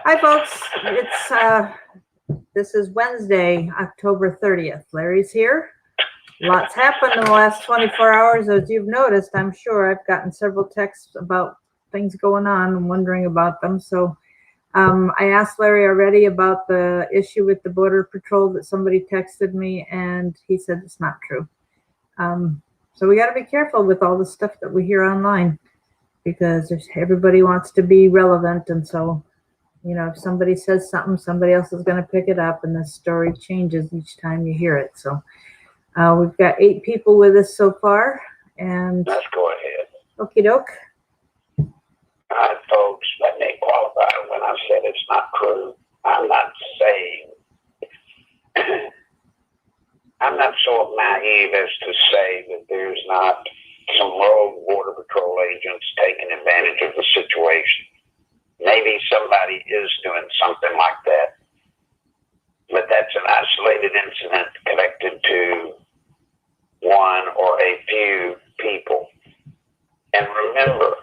Hi, folks. This is Wednesday, October 30th. Larry's here. Lots happened in the last 24 hours, as you've noticed. I'm sure I've gotten several texts about things going on and wondering about them. So I asked Larry already about the issue with the Border Patrol that somebody texted me, and he said it's not true. So we got to be careful with all the stuff that we hear online, because everybody wants to be relevant, and so if somebody says something, somebody else is going to pick it up, and the story changes each time you hear it. So we've got 8 people with us so far, and let's go ahead. Okie doke. All right, folks, let me qualify when I said it's not true. I'm not saying, I'm not so naive as to say that there's not some rogue Border Patrol agents taking advantage of the situation. Maybe somebody is doing something like that, but that's an isolated incident connected to one or a few people. And remember,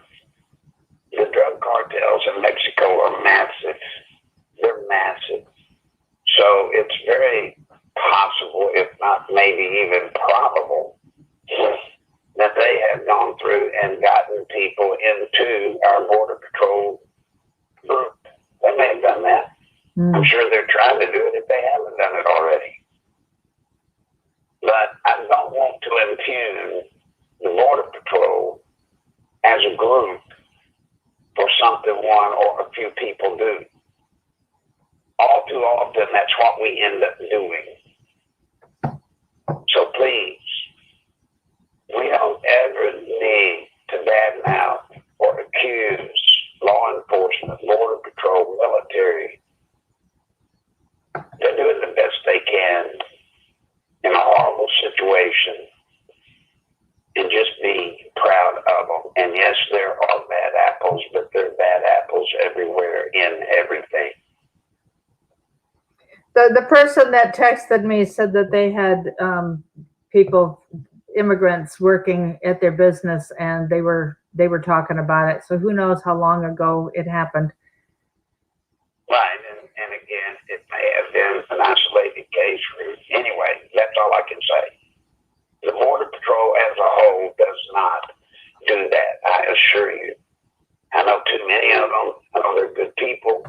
the drug cartels in Mexico are massive. They're massive. So it's very possible, if not maybe even probable, that they have gone through and gotten people into our Border Patrol group. They may have done that. I'm sure they're trying to do it if they haven't done it already. But I don't want to impugn the Border Patrol as a group for something one or a few people do. All too often, that's what we end up doing. So please, we don't ever need to badmouth or accuse law enforcement, Border Patrol, military. They're doing the best they can in a horrible situation, and just be proud of them. And yes, there are bad apples, but there are bad apples everywhere in everything. The person that texted me said that they had immigrants working at their business, and they were talking about it. So who knows how long ago it happened. Right, and again, it may have been an isolated case. Anyway, that's all I can say. The Border Patrol as a whole does not do that, I assure you. I know too many of them. I know they're good people.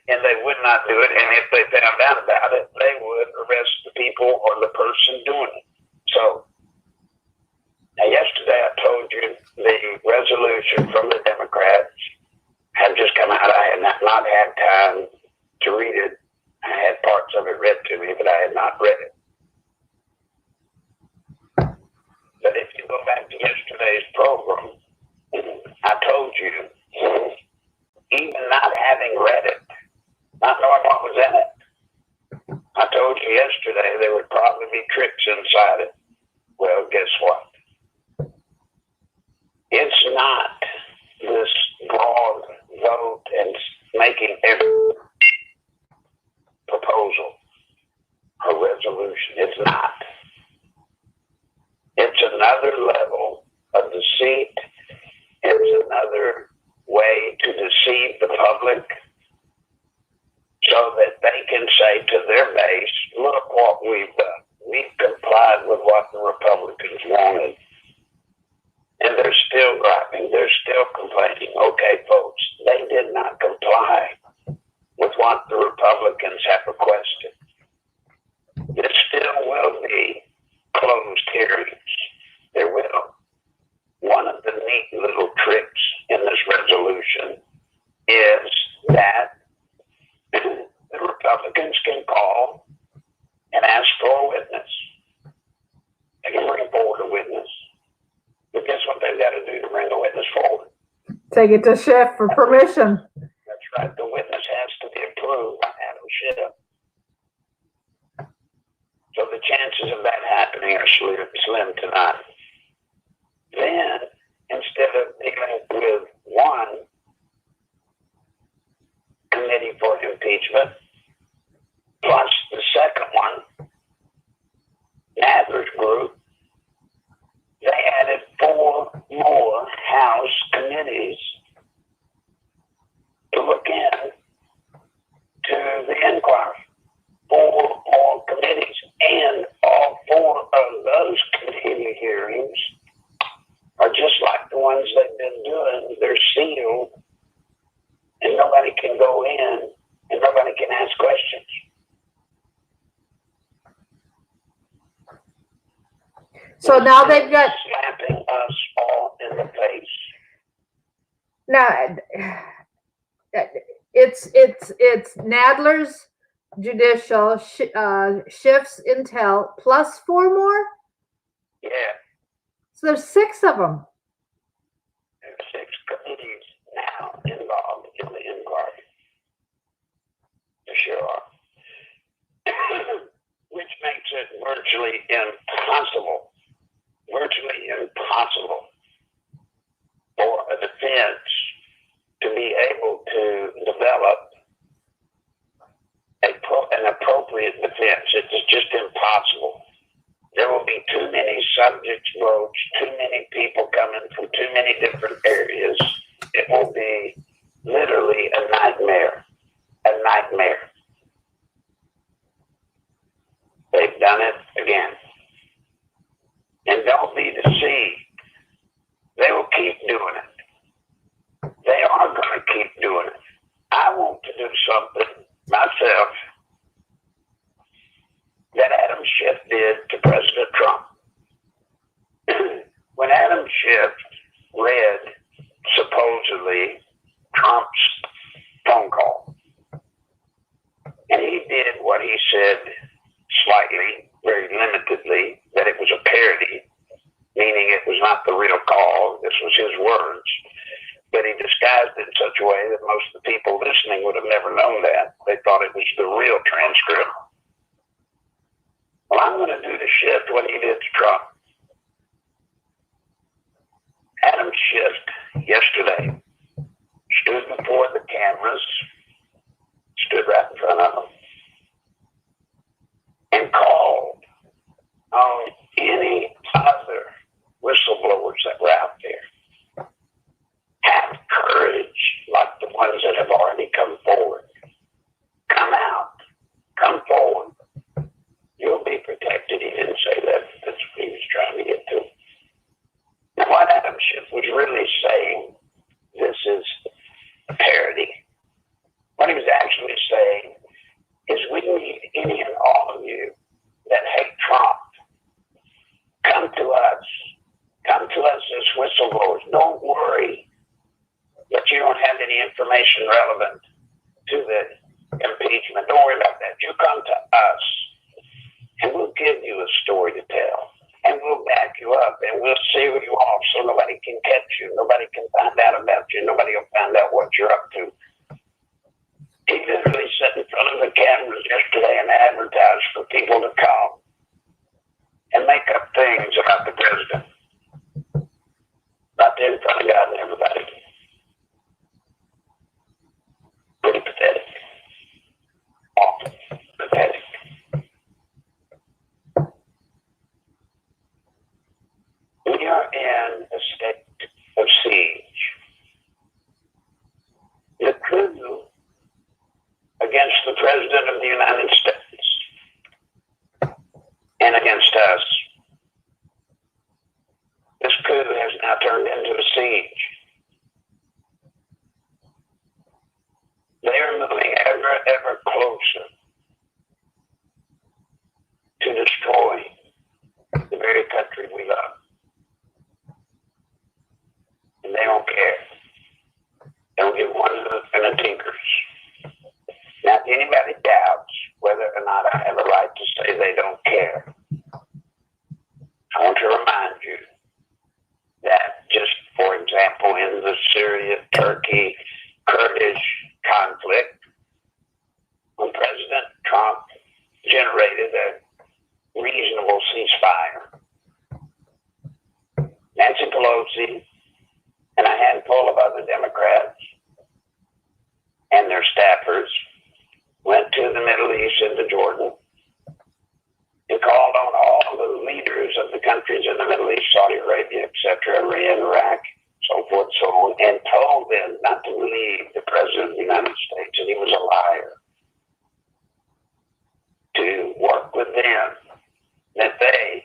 And they would not do it, and if they found out about it, they would arrest the people or the person doing it. So, now yesterday I told you the resolution from the Democrats had just come out. I had not had time to read it. I had parts of it read to me, but I had not read it. But if you go back to yesterday's program, I told you, even not having read it, not knowing what was in it, I told you yesterday there would probably be tricks inside it. Well, guess what? It's not this broad vote and making every proposal a resolution. It's not. It's another level of deceit. It's another way to deceive the public so that they can say to their base, look what we've done. We've complied with what the Republicans wanted. And they're still griping. They're still complaining. Okay, folks, they did not comply with what the Republicans have requested. There still will be closed hearings. There will. One of the neat little tricks in this resolution is that the Republicans can call and ask for a witness. They can bring forward a witness. But guess what they've got to do to bring a witness forward? Take it to Schiff for permission. That's right. The witness has to be approved by Adam Schiff. So the chances of that happening are slim to none. Then, instead of dealing with one committee for impeachment, plus the second one, Mather's group, they added 4 more House committees can go in and nobody can ask questions. So now they've got slapping us all in the face. now it's Nadler's judicial, Schiff's intel plus 4 more. Yeah. So there's 6 of them. There's 6 committees now involved in the inquiry. There sure are. Which makes it virtually impossible for a defense to be able to develop an appropriate defense. It's just impossible. There will be too many subjects broached, too many people coming from too many different areas. It will be literally a nightmare. A nightmare. They've done it again. And don't be deceived. They will keep doing it. They are going to keep doing it. I want to do something myself that Adam Schiff did to President Trump. When Adam Schiff read, supposedly, Trump's phone call, and he did what he said slightly, very limitedly, that it was a parody, meaning it was not the real call, this was his words, but he disguised it in such a way that most of the people listening would have never known that. They thought it was the real transcript. Well, I'm going to do to Schiff what he did to Trump. Adam Schiff, yesterday, stood before the cameras, stood right in front of them, and called on any other whistleblowers that were out there. Have courage like the ones that have already come forward. Come out. Come forward. You'll be protected. He didn't say that. That's what he was trying to get to. Now, what Adam Schiff was really saying, this is a parody. What he was actually saying is we need any and all of you that hate Trump. Come to us. Come to us as whistleblowers. Don't worry that you don't have any information relevant to the impeachment. Don't worry about that. You come to us, and we'll give you a story to tell, and we'll back you up, and we'll seal you off so nobody can catch you, nobody can find out about you, nobody will find out what you're up to. He literally sat in front of the cameras yesterday and advertised for people to come and make up things about the president. Right there in front of God and everybody. Pretty pathetic. Awful. Pathetic. We are in a state of siege. The coup against the President of the United States and against us. This coup has now turned into a siege. They are moving ever closer to destroying the very country we love. And they don't care. They don't give one look and a tinkers. Now, if anybody doubts whether or not I have a right to say they don't care, I want to remind you that just, for example, in the Syria-Turkey-Kurdish conflict, when President Trump generated a reasonable ceasefire, Nancy Pelosi and a handful of other Democrats and their staffers went to the Middle East, into Jordan, and called on all the leaders of the countries in the Middle East, Saudi Arabia, etc., Iran, Iraq, so forth, so on, and told them not to believe the President of the United States, and he was a liar, to work with them, that they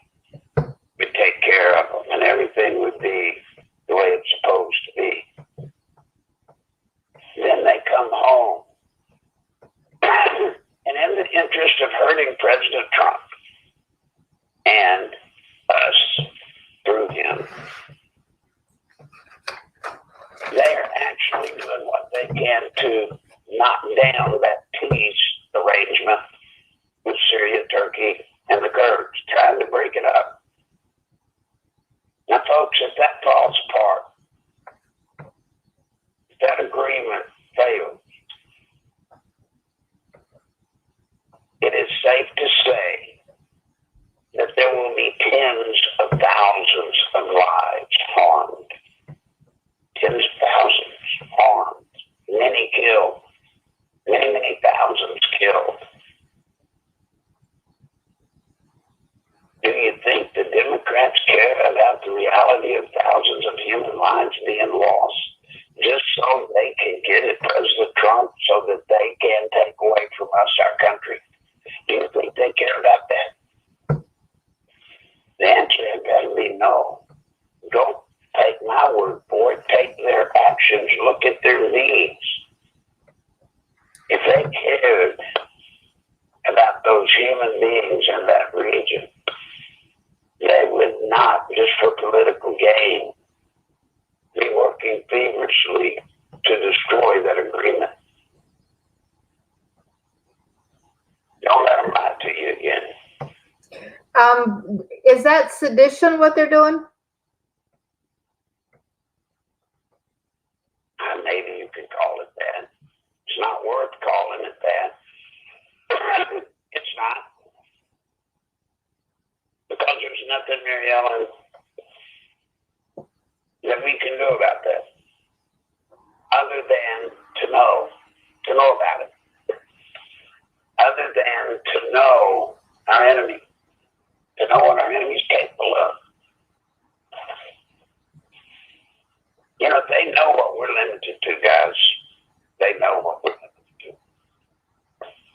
would take care of them, and everything would be the way it's supposed to be. Then they come home they can to knock down that peace arrangement with Syria, Turkey, and the Kurds, trying to break it up. Now, folks, if that falls apart, if that agreement fails, it is safe to say that there will be tens of thousands of lives harmed. Tens of thousands harmed. Many killed. Many, many thousands killed. Do you think the Democrats care about the reality of thousands of human lives being lost just so they can get at President Trump so that they can take away from us our country? Do you think they care about that? The answer has got to be no. Don't take my word for it. Take their actions. Look at their needs. If they cared about those human beings in that region, they would not, just for political gain, be working feverishly to destroy that agreement. Don't let them lie to you again. Is that sedition what they're doing? Maybe you could call it that. It's not worth calling it that. It's not. Because there's nothing, Mary Ellen, that we can do about that other than to know about it. Other than to know our enemy, to know what our enemy is capable of. You know, they know what we're limited to, guys. They know what we're limited to.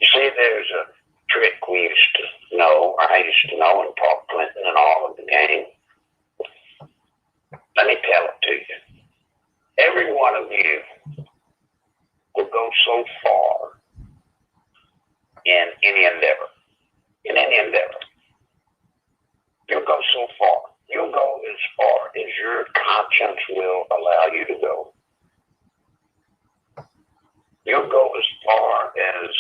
You see, there's a trick we used to know, or I used to know in Paul Clinton and all of the game. Let me tell it to you. Every one of you will go so far in any endeavor. In any endeavor. You'll go so far. You'll go as far as your conscience will allow you to go. You'll go as far as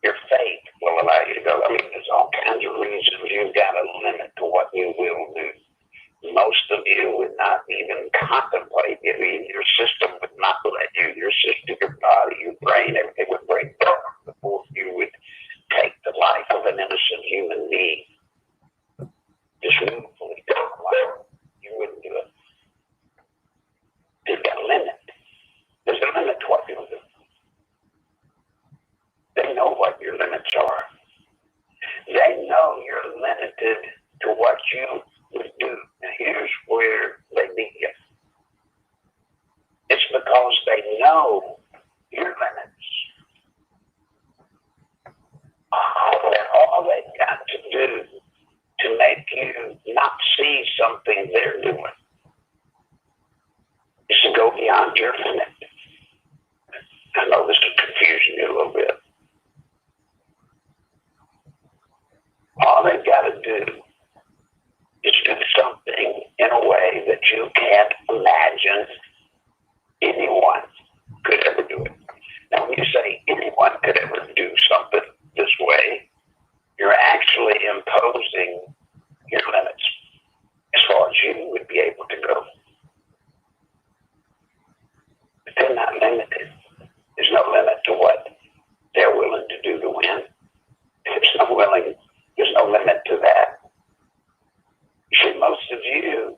your faith will allow you to go. I mean, there's all kinds of reasons you've got a limit to what you will do. Most of you would not even contemplate it. I mean, your system would not let you. Your system, your body, your brain, everything would break down before you would take the life of an innocent human being. Just willfully take the life. You wouldn't do it. There's got a limit. There's a limit to what you'll do. They know what your limits are. They know you're limited to what you would do. And here's where they beat you. It's because they know your limits. That all they've got to do to make you not see something they're doing is to go beyond your limit. I know this is confusing you a little bit. All they've got to do is do something in a way that you can't imagine anyone could ever do it. Now, when you say anyone could ever do something this way, you're actually imposing your limits as far as you would be able to go. But they're not limited. There's no limit to what they're willing to do to win. There's no limit to that. You see, most of you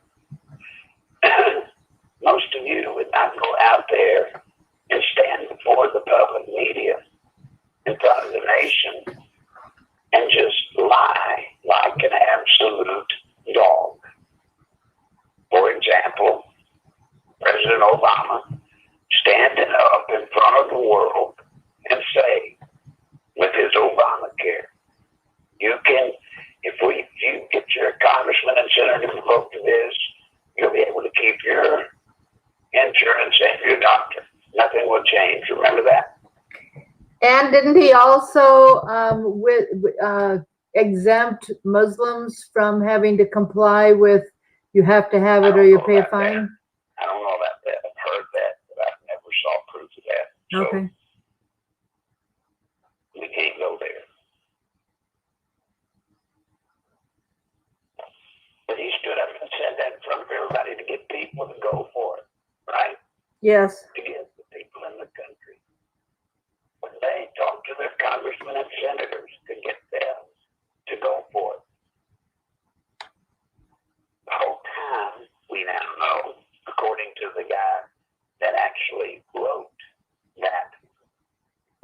would not go out there and stand before the public media in front of the nation and just lie like an absolute dog. For example, President Obama standing up in front of the world and say, with his Obamacare, if you get your congressman and senator to vote for this, you'll be able to keep your insurance and your doctor. Nothing will change. Remember that? And didn't he also exempt Muslims from having to comply with you have to have it or you pay a fine? I don't know about that. I've heard that, but I never saw proof consequence of that. So Okay. we can't go there. But he stood up and said that in front of everybody to get people to go for it, right? Yes. To get the people in the country. When they talk to their congressmen and senators to get them to go for it. The whole time, we now know, according to the guy that actually wrote that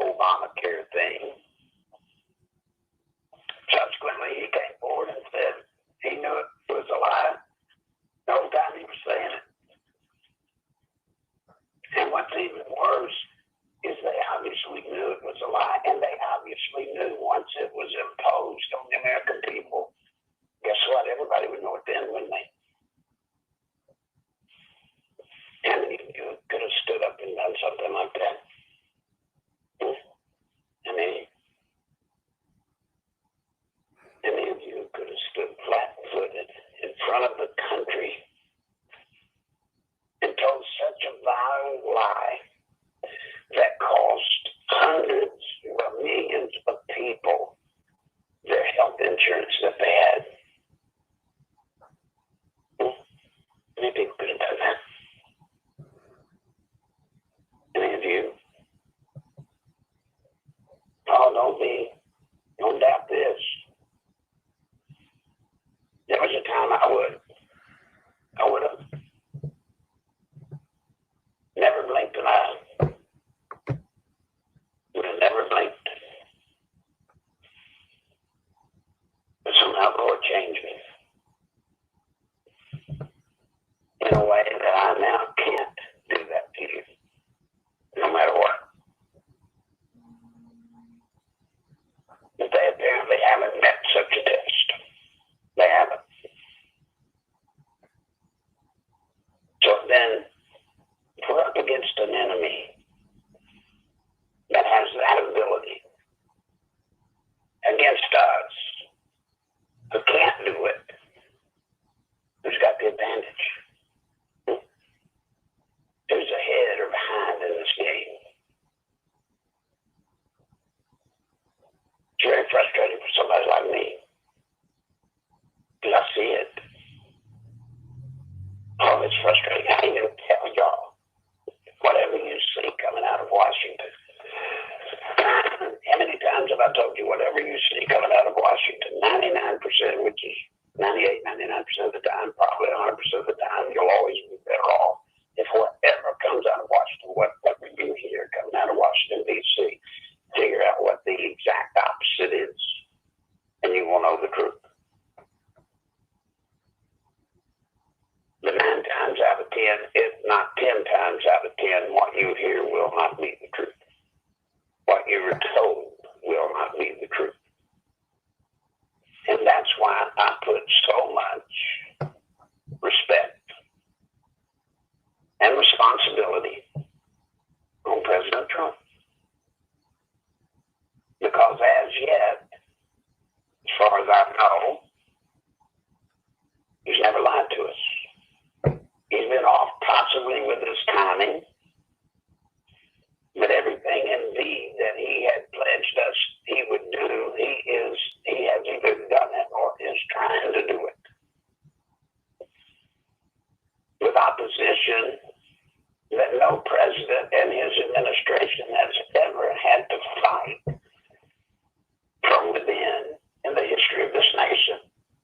Obamacare thing, subsequently he came forward and said he knew it was a lie the whole time he was saying it. And what's even worse is they obviously knew it was a lie, and they obviously knew once it was imposed on the American people, guess what? Everybody would know it then, wouldn't they? And you could have stood up and done something like that. I mean, any of you could have stood flat-footed in front of the country and told such a vile lie that cost hundreds of millions of people their health insurance that they had. Many people could have done that. Any of you? Oh, don't doubt this. There was a time I would have never blinked an eye. Would have never blinked. But somehow the Lord changed me in a way that I now can't do that to you, no matter what. But they apparently haven't met such a test. They haven't. So then, if we're up against an enemy that has that ability against us, who can't do it, who's got the advantage? Who's ahead or behind in this game? It's very frustrating for somebody like me, because I see it. Oh, it's frustrating. I even tell y'all, whatever you see coming out of Washington. How many times have I told you whatever you see coming out of Washington? 99%, which is 98, 99% of the time, probably 100% of the time, you'll always be better off if whatever comes out of Washington, whatever you hear coming out of Washington, D.C., figure out what the exact opposite is, and you will know the truth. But 9 times out of 10, if not 10 times out of 10, what you hear will not be the truth. What you are told will not be the truth. And that's why I put so much respect and responsibility on President Trump. Because as yet, as far as I know, he's never lied to us. He's been off possibly with his timing, but everything indeed that he had pledged us he would do, he has either done it or is trying to do it. With opposition that no president and his administration has ever had to fight from within in the history of this nation.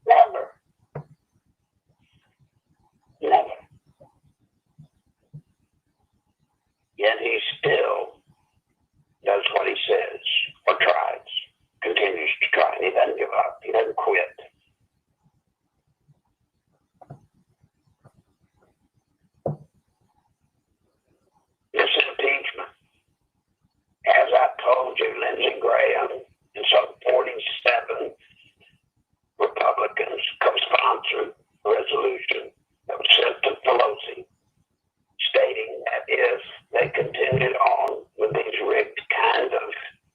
Never. Never. Yet he still does what he says, or tries, continues to try. He doesn't give up. He doesn't quit. This impeachment, as I told you, Lindsey Graham and some 47 Republicans co-sponsored a resolution that was sent to Pelosi, stating that if they continued on with these rigged kind of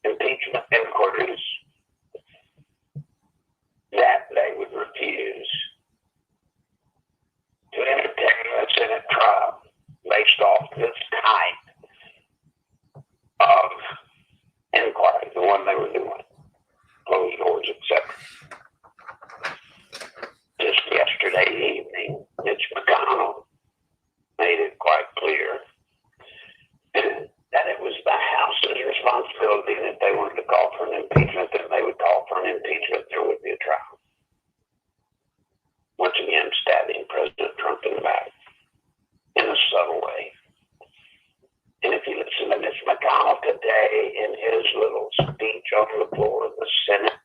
impeachment inquiries, that they would refuse to entertain a Senate trial based off this type them they were doing. Closed doors, etc. Just yesterday evening, Mitch McConnell made it quite clear that it was the House's responsibility that they wanted to call for an impeachment, then they would call for an impeachment, there would be a trial. Once again, stabbing President Trump in the back in a subtle way. And if you listen to Mitch McConnell today in his little speech on the floor of the Senate,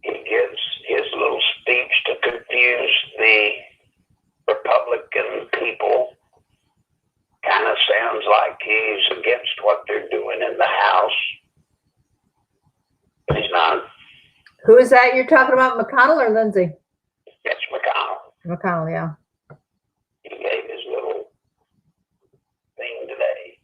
he gives his little speech to confuse the Republican people. Kind of sounds like he's against what they're doing in the House, but he's not. Who is that you're talking about, McConnell or Lindsay? It's McConnell. McConnell, yeah. He gave his little thing today.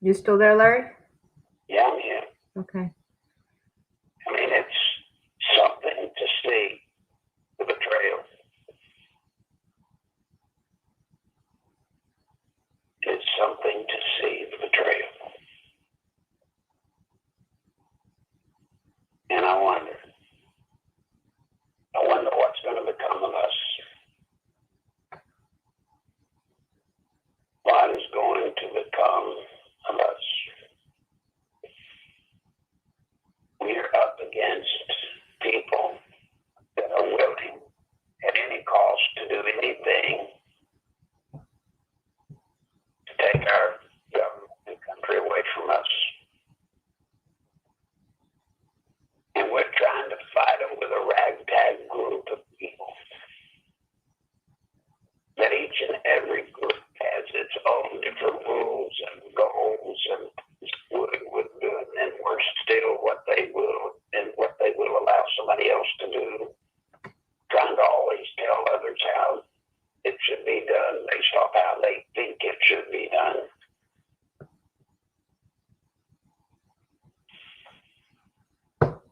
You still there, Larry? Yeah, I'm here. Okay. I mean, it's something to see, the betrayal. It's something to see, the betrayal. And I wonder what's going to become of us. What is going to become of us? We are up against people that are willing at any cost to do anything to take our government and country away from us. And we're trying to fight them with a ragtag group of people. That each and every group has its own different rules and goals and what it would do, and we're still what they will and what they will allow somebody else to do, trying to always tell others how it should be done based off how they think it should be done.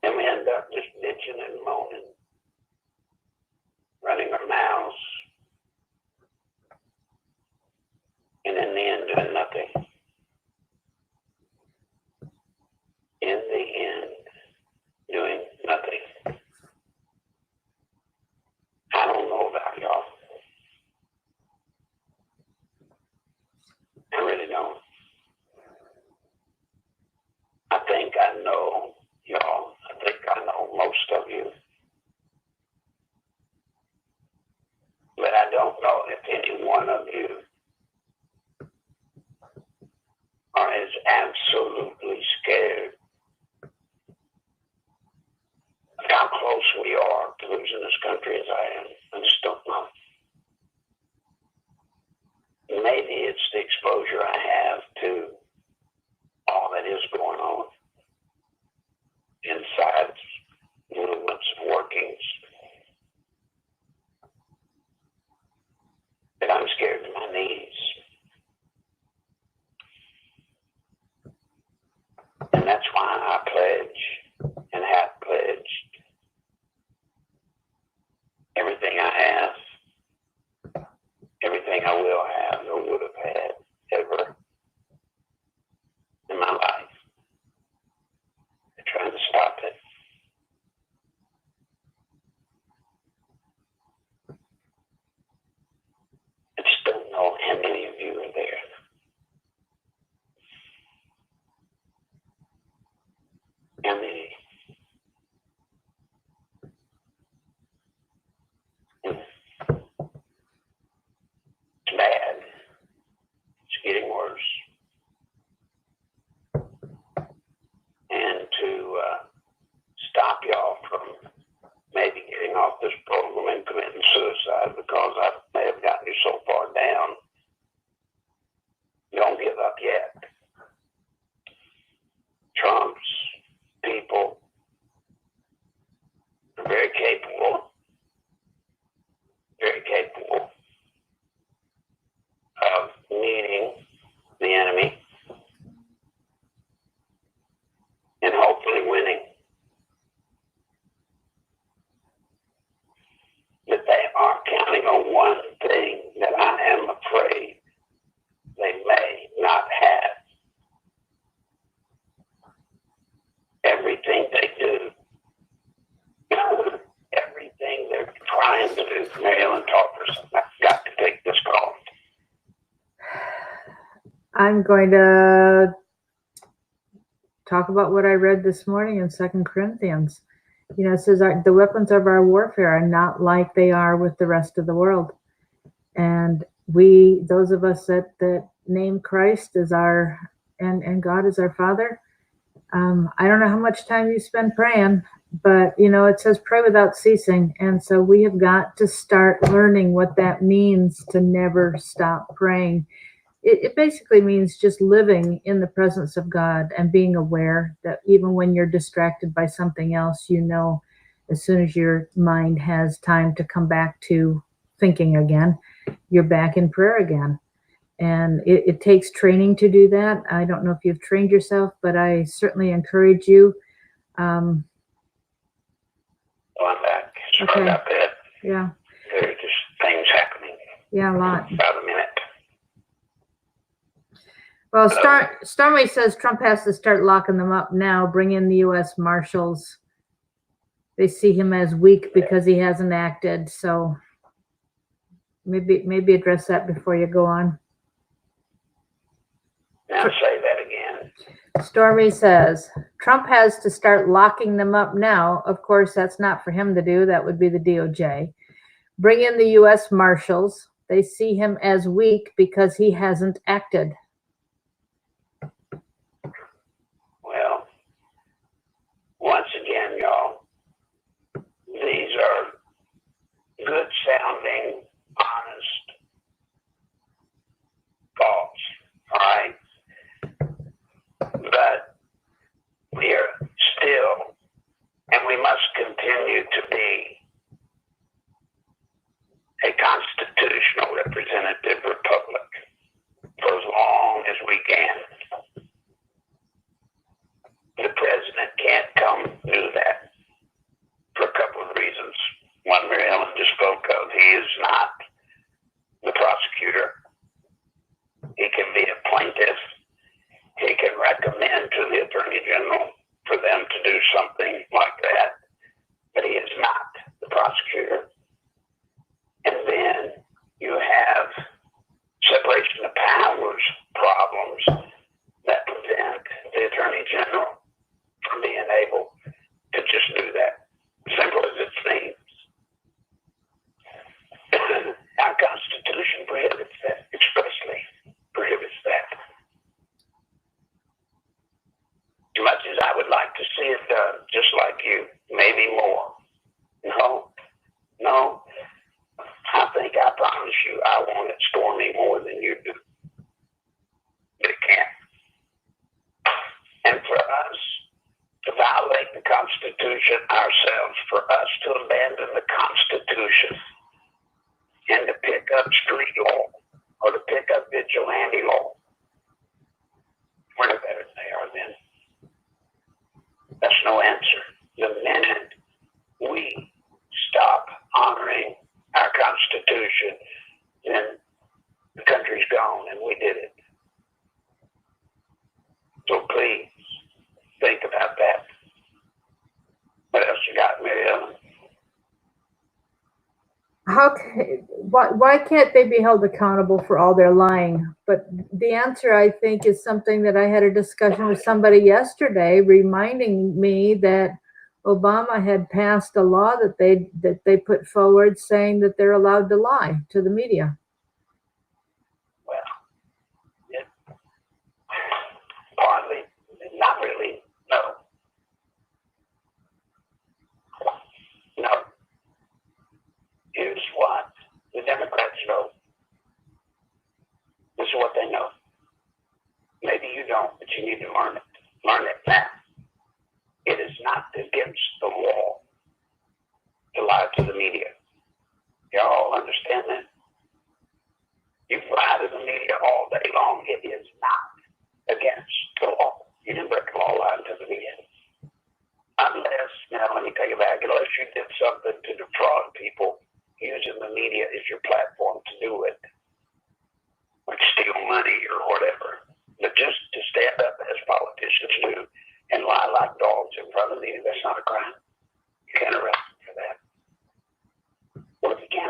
And we end up just bitching and moaning, running our mouths, and in the end doing nothing. In the end, doing nothing. I don't know about y'all. I really don't. I think I know y'all. I think I know most of you. But I don't know if any one of you are as absolutely scared of how close we are to losing this country as I am. I just don't know. Maybe it's the exposure I have to all that is going on inside movements and workings that I'm scared to my knees. And that's why I pledge and have pledged everything I have, everything I will have or would have had ever in my life. I'm trying to stop it. I just don't know how many of you are there. How many? It's bad. It's getting worse. And to stop y'all from maybe getting off this program and committing suicide because I may have gotten you so far down, don't give up yet. Trump's people are very capable of meeting the enemy and hopefully winning. to. Mary Ellen talk for something. I've got to take this call. I'm going to talk about what I read this morning in 2 Corinthians. You know, it says the weapons of our warfare are not like they are with the rest of the world. And those of us that name Christ as our, and God as our Father, I don't know how much time you spend praying, but, you know, it says pray without ceasing. And so we have got to start learning what that means to never stop praying. It basically means just living in the presence of God and being aware that even when you're distracted by something else, you know, as soon as your mind has time to come back to thinking again, you're back in prayer again. And it takes training to do that. I don't know if you've trained yourself, but I certainly encourage you. I'm back. Sorry Okay. about that. Yeah. There are just things happening. Yeah, a lot. About a minute. Well, Stormy says Trump has to start locking them up now, bring in the U.S. Marshals. They see him as weak because he hasn't acted. So maybe address that before you go on. Now say that again. Stormy says Trump has to start locking them up now. Of course, that's not for him to do. That would be the DOJ. Bring in the U.S. Marshals. They see him as weak because he hasn't acted. Well, once again, y'all, these are good sounding, honest thoughts, all right? But we are still, and we must continue to be, a constitutional representative republic for as long as we can. The president can't come do that for a couple of reasons. One, Mary Ellen just spoke of. He is not the prosecutor. He can be a plaintiff. He can recommend to the attorney general for them to do something like that, but he is not the prosecutor. And then you have separation of powers problems that prevent the attorney general from being able to just do that. Simple as it seems. Our Constitution prohibits that, expressly prohibits that. As much as I would like to see it done, just like you, maybe more. No. I think I promise you I want it stormy more than you do. But it can't. And for us to violate the Constitution ourselves, for us to abandon the Constitution and to pick up street law or to pick up vigilante law, we're no better than they are then. That's no answer. The minute we stop honoring our Constitution, then the country's gone, and we did it. So please, think about that. What else you got, Mary Ellen? Why can't they be held accountable for all their lying? But the answer, I think, is something that I had a discussion with somebody yesterday, reminding me that Obama had passed a law that they put forward saying that they're allowed to lie to the media. Well, yeah. Partly, not really, no. No. Here's what the Democrats know. This is what they know. Maybe you don't, but you need to learn it. Learn it now. It is not against the law to lie to the media. Y'all understand that? You lie to the media all day long. It is not against the law. You didn't break the law lying to the media. Unless, now let me take it back, unless you did something to defraud people using the media as your platform to do it, like steal money or whatever. But just to stand up as politicians do and lie like dogs in front of the media, that's not a crime. You can't arrest them for that. Well, if you can't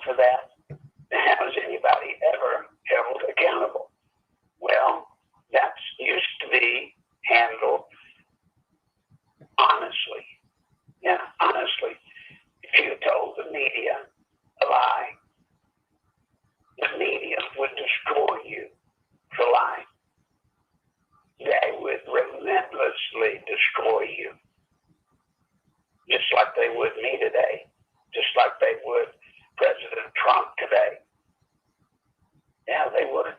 for that, how is anybody ever held accountable? Well, that used to be handled honestly. Yeah, honestly. If you told the media a lie, the media would destroy you for lying. They would relentlessly destroy you. Just like they would me today. Just like they would President Trump today. Yeah, they would.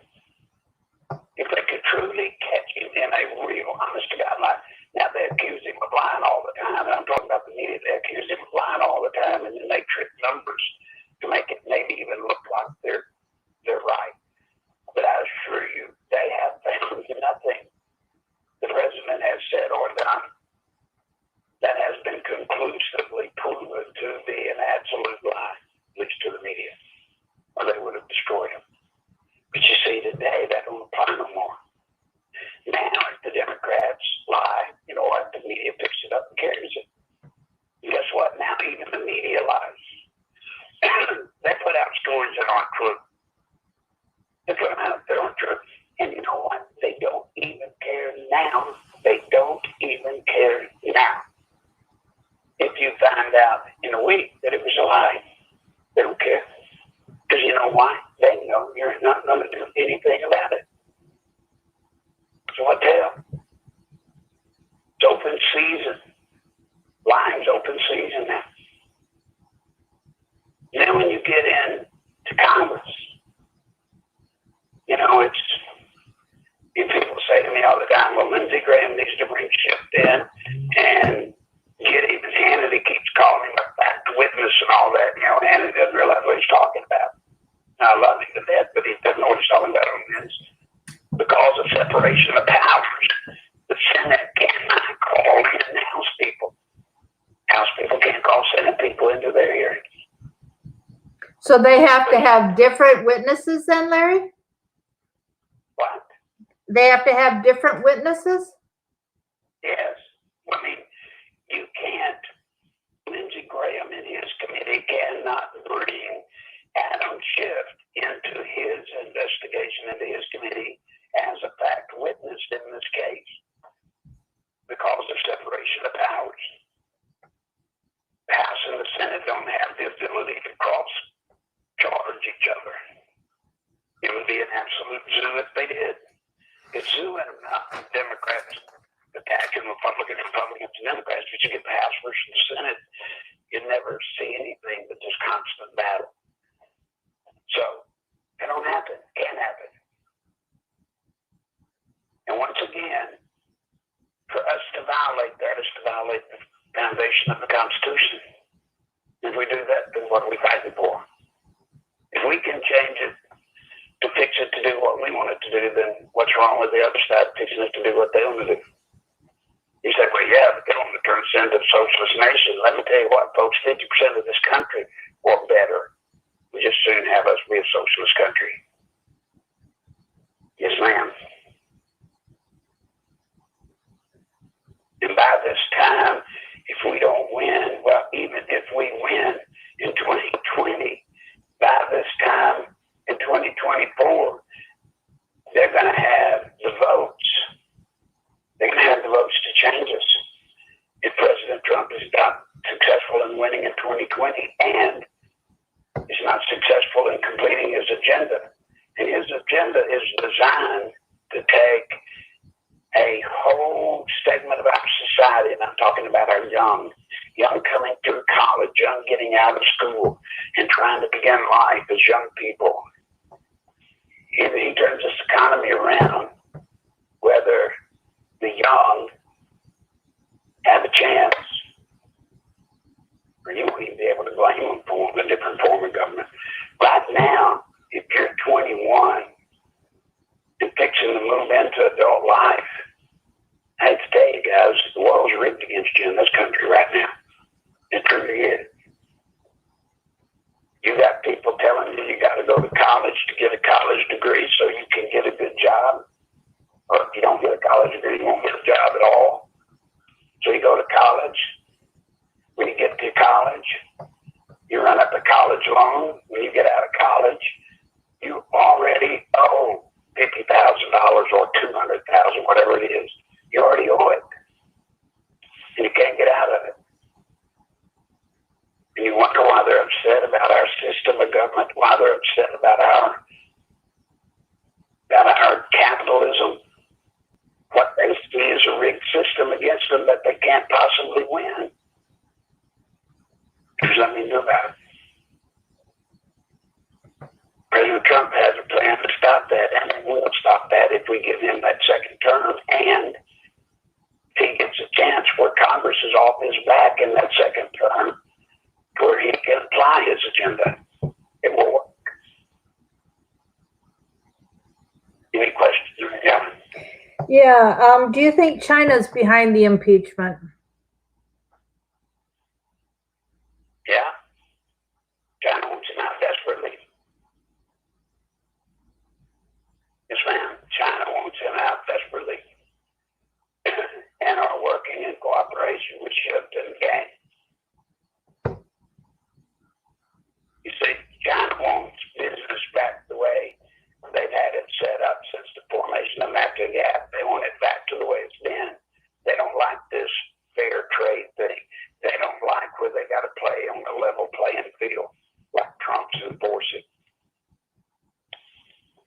If they could truly catch him in a real, honest to God lie. Now, they accuse him of lying all the time. And I'm talking about the media. They accuse him of lying all the time, and then they trick numbers to make it maybe even look like they're right. But I assure you, they have found nothing the president has said or done that has been conclusively proven to be an absolute lie, at least to the media, or they would have destroyed him. But you see, today, that don't apply no more. Now, if the Democrats lie, you know what, the media picks it up and carries it. And guess what? Now even the media lies. They put out stories that aren't true. They put them out that aren't true. And you know what? They don't even care now. They don't even care now. If you find out in a week that it was a lie, they don't care. Because you know why? They know you're not going to do anything about it. So what the hell? It's open season. Lying's open season now. Then when you get in to Congress, you know, people say to me all the time, well, Lindsey Graham needs to bring Schiff in and get even Hannity keeps calling him a fact witness and all that. You know, Hannity doesn't realize what he's talking about. I love him to death, but he doesn't know what he's talking about on this. Because of separation of powers, the Senate cannot call in House people. House people can't call Senate people into their hearings. So they have to have different witnesses then, Larry? What? They have to have different witnesses? Yes. I mean, you can't. Lindsey Graham and his committee cannot bring Adam Schiff into his investigation, into his committee as a fact witness in this case because of separation of powers. The House and the Senate don't have the ability to cross-charge each other. It would be an absolute zoo if they did. It's zoo and Democrats attacking Republicans and Democrats, but you get the House versus the Senate, you never see anything but just constant battle. So, it don't happen. Can't happen. And once again, for us to violate that is to violate the foundation of the Constitution. If we do that, then what are we fighting for? If we can change it to fix it to do what we want it to do, then what's wrong with the other side fixing it to do what they want to do? You say, well, yeah, but they want to turn us into a socialist nation. Let me tell you what, folks, 50% of this country or better will just soon have us be a socialist country. Yes, ma'am. And by this time, if we don't win, well, even if we win in 2020, by this time in 2024, they're going to have the votes. They're going to have the votes to change us. If President Trump is not successful in winning in 2020 and is not successful in completing his agenda, and his agenda is designed to take a whole segment of our society, and I'm talking about our young coming through college, young getting out of school and trying to begin life as young people. He turns this economy around, whether the young have a chance, or you won't even be able to blame them for a different form of government. Right now, if you're 21 and fixing to move into adult life, I hate to tell you guys, the world's rigged against you in this country right now. It truly is. You got people telling you got to go to college to get a college degree so you can get a good job. Or if you don't get a college degree, you won't get a job at all. So you go to college. When you get to college, you're run up a college loan, when you get out of college, you already owe $50,000 or $200,000, whatever it is. You already owe it. And you can't get out of it. And you wonder why they're upset about our system of government, why they're upset about our capitalism, what they see is a rigged system against them that they can't possibly win. There's nothing to do about it. President Trump has a plan to stop that, and he will stop that if we give him that second term, and if he gets a chance where Congress is off his back in that second term, where he can apply his agenda. It will work. Any questions? Yeah. Yeah. Do you think China's behind the impeachment? Yeah. China wants him out desperately. Yes, ma'am. China wants him out desperately. And are working in cooperation with Shipton and gang. You see, China wants business back the way they've had it set up since the formation of America Gap. They want it back to the way it's been. They don't like this fair trade thing. They don't like where they got to play on a level playing field like Trump's enforcing.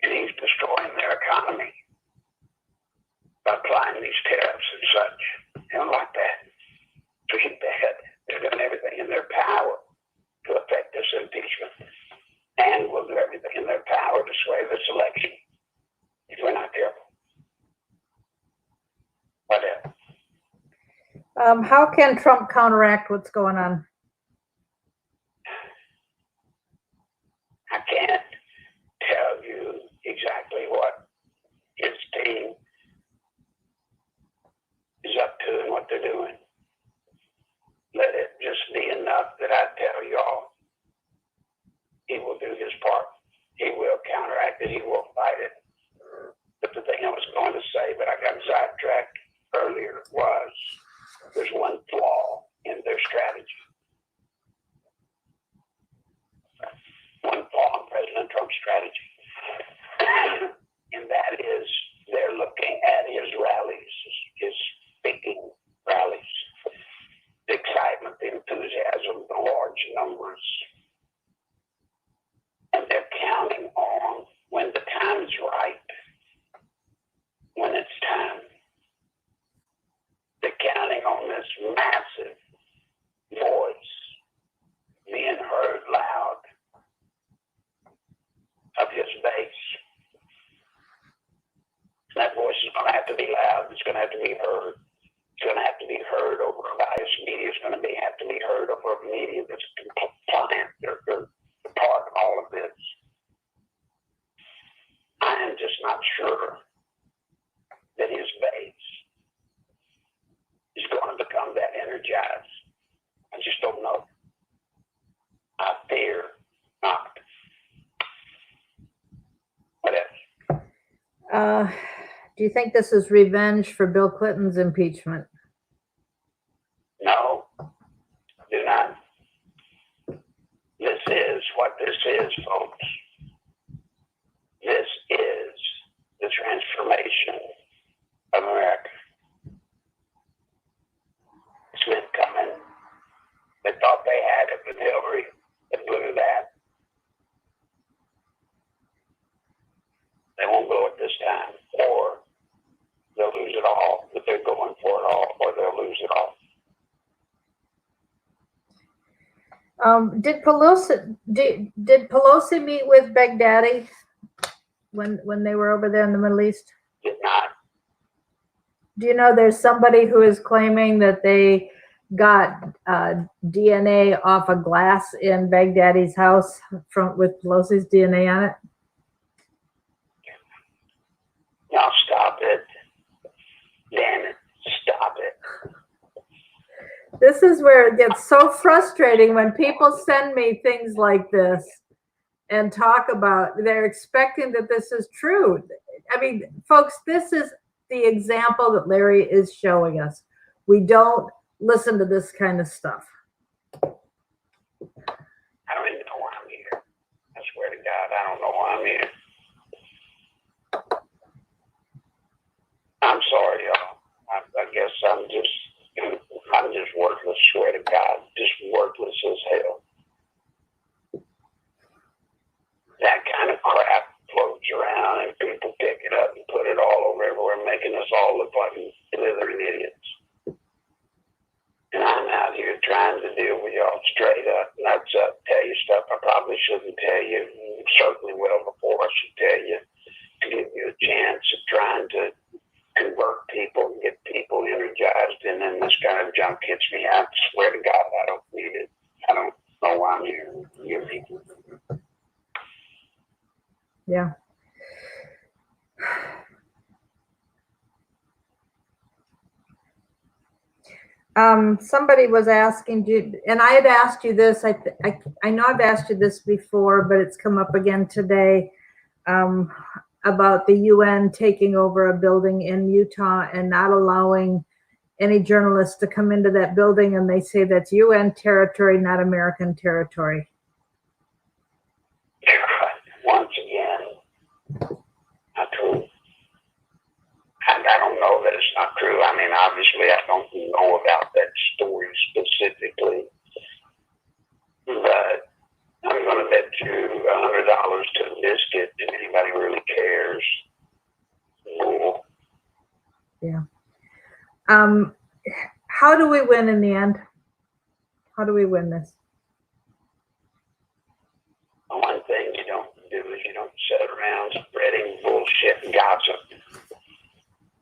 And he's destroying their economy by applying these tariffs and such. They don't like that. So he bet they're doing everything in their power to affect this impeachment, and will do everything in their power to sway this election if we're not careful. Whatever. How can Trump counteract what's going on? I can't tell you exactly what his team is up to and what they're doing. Let it just be enough that I tell y'all he will do his part. He will counteract it. He will fight it. But the thing I was going to say, but I got sidetracked earlier, was there's one flaw in their strategy. One flaw in President Trump's strategy. And that is they're looking at his rallies, his speaking rallies. The excitement, the enthusiasm, the large numbers. And they're counting on when the time is right, when it's time. They're counting on this massive voice being heard loud of his base. That voice is going to have to be loud. It's going to have to be heard. It's going to have to be heard over a biased media. It's going to have to be heard over a media that's compliant. They're part of all of this. I am just not sure that his base is going to become that energized. I just don't know. I fear not. What else? Do you think this is revenge for Bill Clinton's impeachment? No, do not. This is what this is, folks. This is the transformation of America. It's been coming. They thought they had it with Hillary. They blew that. They won't blow it this time, or they'll lose it all, but they're going for it all, or they'll lose it all. Did Pelosi meet with Baghdadi when they were over there in the Middle East? Did not. Do you know there's somebody who is claiming that they got DNA off a glass in Baghdadi's house with Pelosi's DNA on it? Now stop it. Damn it. Stop it. This is where it gets so frustrating when people send me things like this and talk about, they're expecting that this is true. I mean, folks, this is the example that Larry is showing us. We don't listen to this kind of stuff. I don't God, I don't know why I'm here. I'm sorry, y'all. I guess I'm just worthless, swear to God. Just worthless as hell. That kind of crap floats around and people pick it up and put it all over everywhere, making us all look like slithering idiots. And I'm out here trying to deal with y'all straight up, nuts up, tell you stuff I probably shouldn't tell you, certainly well before I should tell you, to give you a chance of trying to convert people and get people energized, and then this kind of junk hits me. I swear to God, I don't need it. I don't know why I'm here. You need it. Yeah. Somebody was asking you, and I had asked you this. I know I've asked you this before, but it's come up again today, about the UN taking over a building in Utah and not allowing any journalists to come into that building, and they say that's UN territory, not American territory. Once again, not true. I don't know that it's not true. I mean, obviously, I don't know about that story specifically, but I'm going to bet you $100 to a biscuit if anybody really cares. Cool. Yeah. How do we win in the end? How do we win this? One thing you don't do is you don't sit around spreading bullshit and gossip.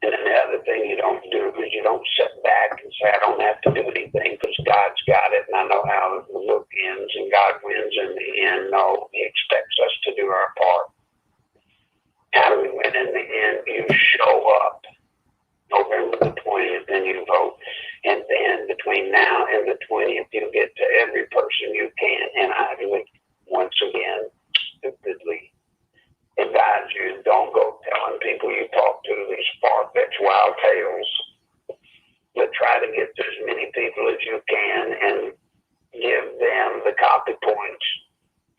And then the other thing you don't do is you don't sit back and say, I don't have to do anything because God's got it and I know how the book ends and God wins in the end. No, He expects us to do our part. How do we win in the end? You show up November the 20th and you vote. And then between now and the 20th, you get to every person you can. And I would, once again, stupidly advise you, don't go telling people you talk to these far-fetched wild tales, but try to get to as many people as you can and give them the copy points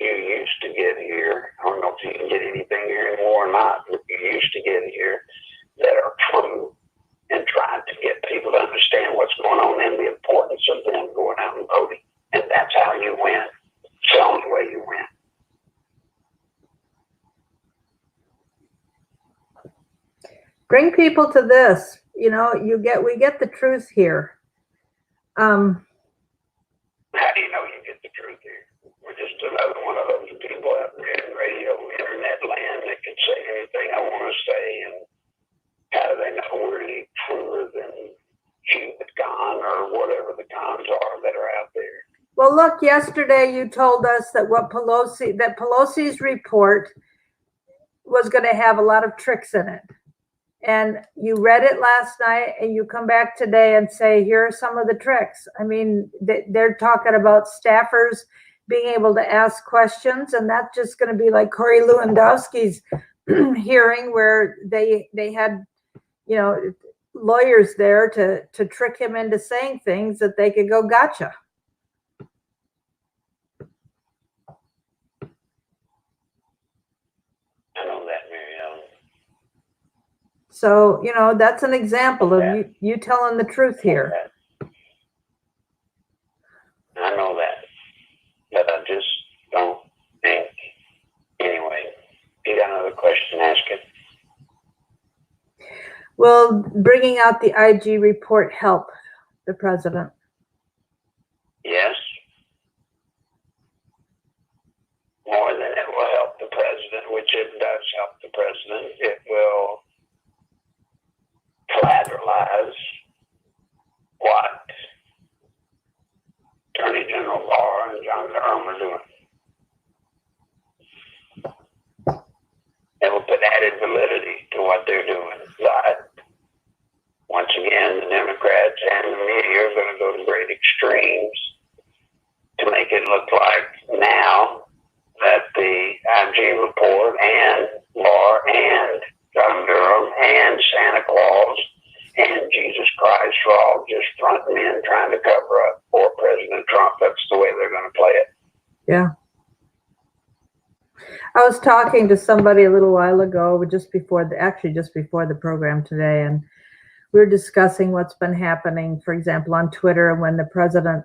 you used to get here. I don't know if you can get anything here anymore or not, but you used to get here that are true, and try to get people to understand what's going on and the importance of them going out and voting. And that's how you win. It's the only way you win. Bring people to this. You know, we get the truth here. How do you know you get the truth here? We're just another one of those people out there in radio, internet land that can say anything I want to say, and how do they know we're any truer than Cuban con or whatever the cons are that are out there? Well, look, yesterday you told us that Pelosi's report was going to have a lot of tricks in it. And you read it last night and you come back today and say, here are some of the tricks. I mean, they're talking about staffers being able to ask questions, and that's just going to be like Corey Lewandowski's hearing where they had, lawyers there to trick him into saying things that they could go, gotcha. I know that, Mary Ellen. So, that's an example of you telling the truth here. I know that. But I just don't think. Anyway, if you got another question, ask it. Will bringing out the IG report help the president? Yes. More than it will help the president, which it does help the president. It will collateralize what Attorney General Barr and John Durham are doing. It will put added validity to what they're doing. But once again, the Democrats and the media are going to go to great extremes to make it look like now that the IG report and Barr and John Durham and Santa Claus and Jesus Christ are all just front men trying to cover up for President Trump. That's the way they're going to play it. Yeah. I was talking to somebody a little while ago, just before the program today, and we were discussing what's been happening, for example, on Twitter when the president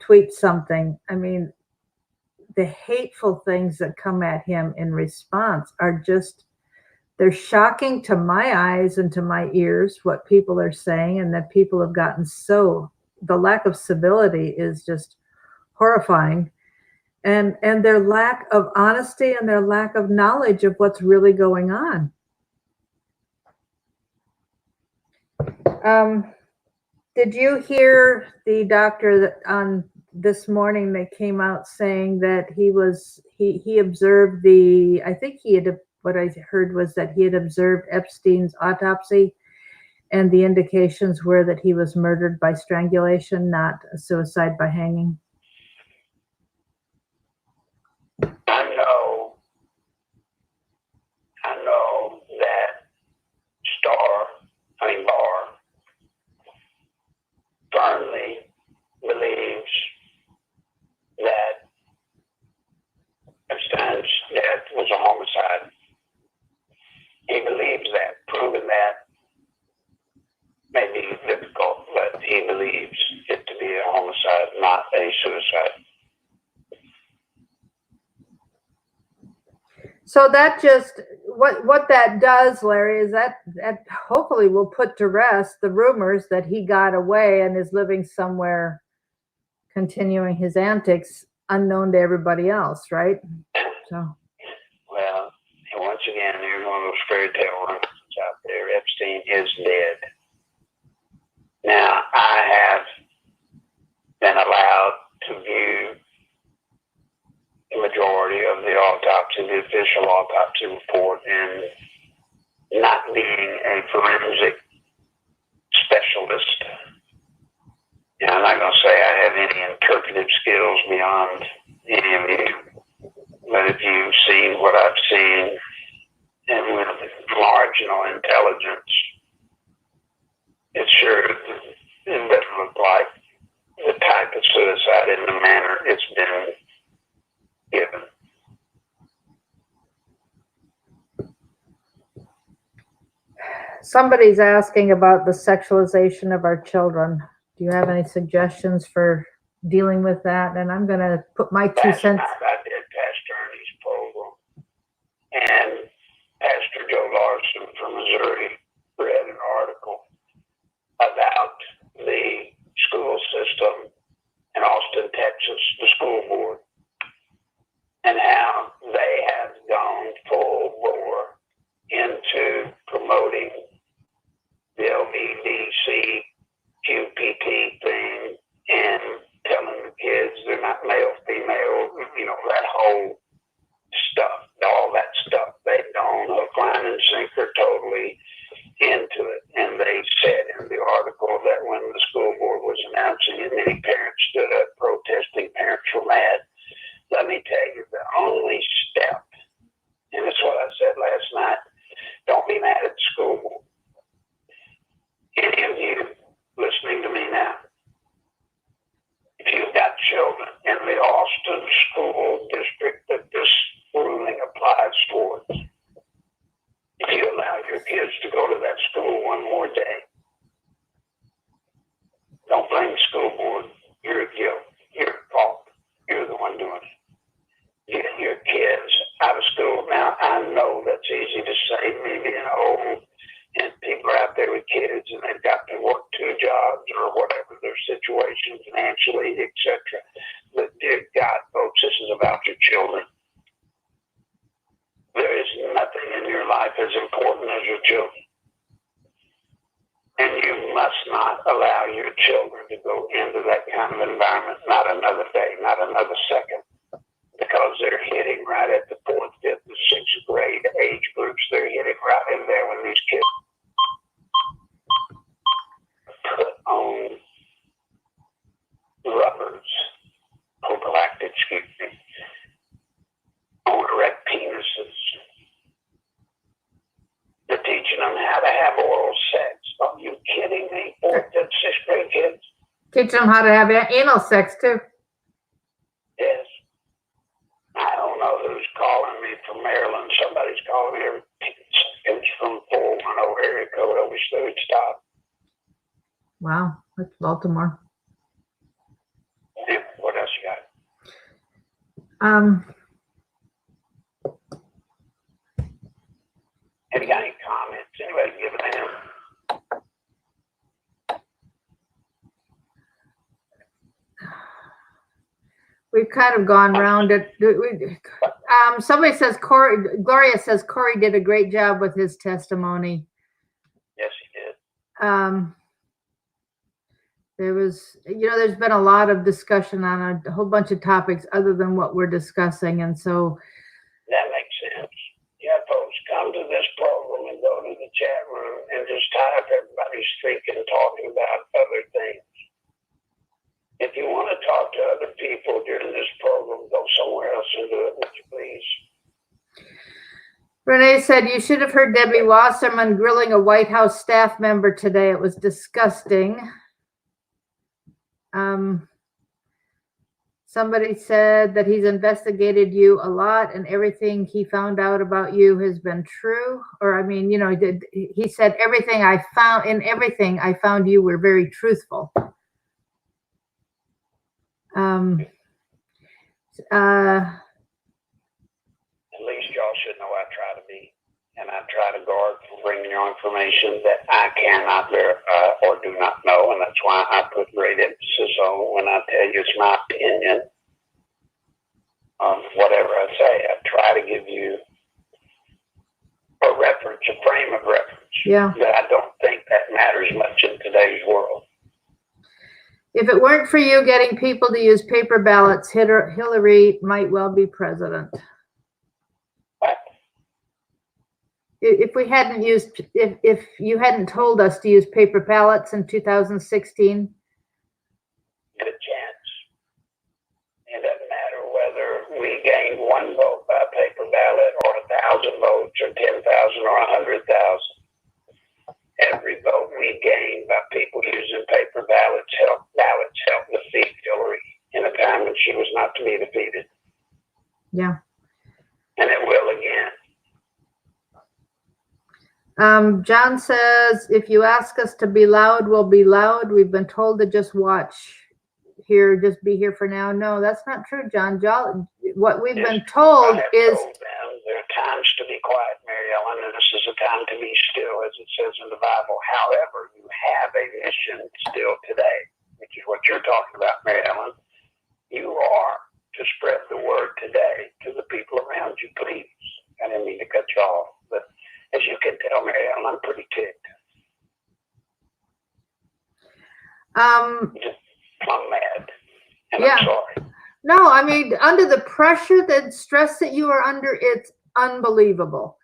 tweets something. I mean, the hateful things that come at him in response are just, they're shocking to my eyes and to my ears, what people are saying, and that people have gotten the lack of civility is just horrifying. And their lack of honesty and their lack of knowledge of what's really going on. Did you hear the doctor that on this morning that came out saying that he observed what I heard was that he had observed Epstein's autopsy, and the indications were that he was murdered by strangulation, not a suicide by hanging? I know that Barr firmly believes that Epstein's death was a homicide. He believes that. Proving that may be difficult, but he believes it to be a homicide, not a suicide. So that just, what that does, Larry, is that hopefully will put to rest the rumors that he got away and is living somewhere continuing his antics unknown to everybody else, right? So. Well, once again, there's one of those fairy tale rumors out there. Epstein is dead. Now, I have been allowed to view the majority of the autopsy, the official autopsy report, and not being a forensic specialist. I'm not going to say I have any interpretive skills beyond any of you, but if you've seen what I've seen, and with marginal intelligence, it sure doesn't look like the type of suicide in the manner it's been given. Somebody's asking about the sexualization of our children. Do you have any suggestions for dealing with that? And I'm going to put my 2 cents. I did Pastor Ernie's program, and Pastor Joe Larson from Missouri read an article about the school system in Austin, Texas, the school board, and how they have gone full bore into promoting the LBDC QPT thing and telling the kids they're not male, female, that whole stuff, all that stuff. They've gone hook, line, and sinker totally into it. And they said in the article that when the school board was announcing it, many parents stood up protesting, parents were mad. Let me tell you, the only step, and that's what I said last night, don't be mad at the school board. Any of you listening to me now, if you've got children in the Austin school district that this ruling applies towards, if you allow your kids to go to that school one more day, don't blame the school board. You're at guilt. You're at fault. You're the one doing it. Get your kids out of school. Now, I know that's easy to say, maybe old, and people are out there with kids and they've got to work 2 jobs or whatever their situation financially, etc. But dear God, folks, this is about your children. There is nothing in your life as important as your children. And you must not allow your children to go into that kind of environment, not another day, not another second, because they're hitting right at the 4th, 5th, and 6th grade age groups. They're hitting right in there when these kids put on rubbers, prophylactic, on erect penises. They're teaching them how to have oral sex. Are you kidding me? 4th and 6th grade kids? Teach them how to have anal sex too. Yes. I don't know who's calling me from Maryland. Somebody's calling every 10 seconds from 410 area code. I wish they would stop. Wow, that's Baltimore. Yeah, what else you got? Have you got any comments? Anybody giving them? We've kind of gone around it. Somebody says Gloria says Corey did a great job with his testimony. Yes, he did. There's been a lot of discussion on a whole bunch of topics other than what we're discussing. And so that makes sense. Yeah, folks, come to this program and go to the chat room and just type everybody's thinking, talking about other things. If you want to talk to other people during this program, go somewhere else and do it, would you please? Renee said, you should have heard Debbie Wasserman grilling a White House staff member today. It was disgusting. Somebody said that he's investigated you a lot and everything he found out about you has been true. Or, he said everything I found you were very truthful. At least y'all should know I try to be, and I try to guard from bringing you information that I cannot verify or do not know, and that's why I put great emphasis on when I tell you it's my opinion on whatever I say. I try to give you a reference, a frame of reference. Yeah. But I don't think that matters much in today's world. If it weren't for you getting people to use paper ballots, Hillary might well be president. What? If you hadn't told us to use paper ballots in 2016. Get a chance. It doesn't matter whether we gain 1 vote by paper ballot or 1,000 votes or 10,000 or 100,000. Every vote we gain by people using paper ballots helped defeat Hillary in a time when she was not to be defeated. Yeah. And it will again. John says, if you ask us to be loud, we'll be loud. We've been told to just watch here, just be here for now. No, that's not true, John. What we've been told is there are times to be quiet, Mary Ellen, and this is a time to be still, as it says in the Bible. However, you have a mission still today, which is what you're talking about, Mary Ellen. You are to spread the word today to the people around you, please. I didn't mean to cut you off, but as you can tell, Mary Ellen, I'm pretty ticked. Just plumb mad. And yeah. I'm sorry. No, under the pressure, the stress that you are under, it's unbelievable.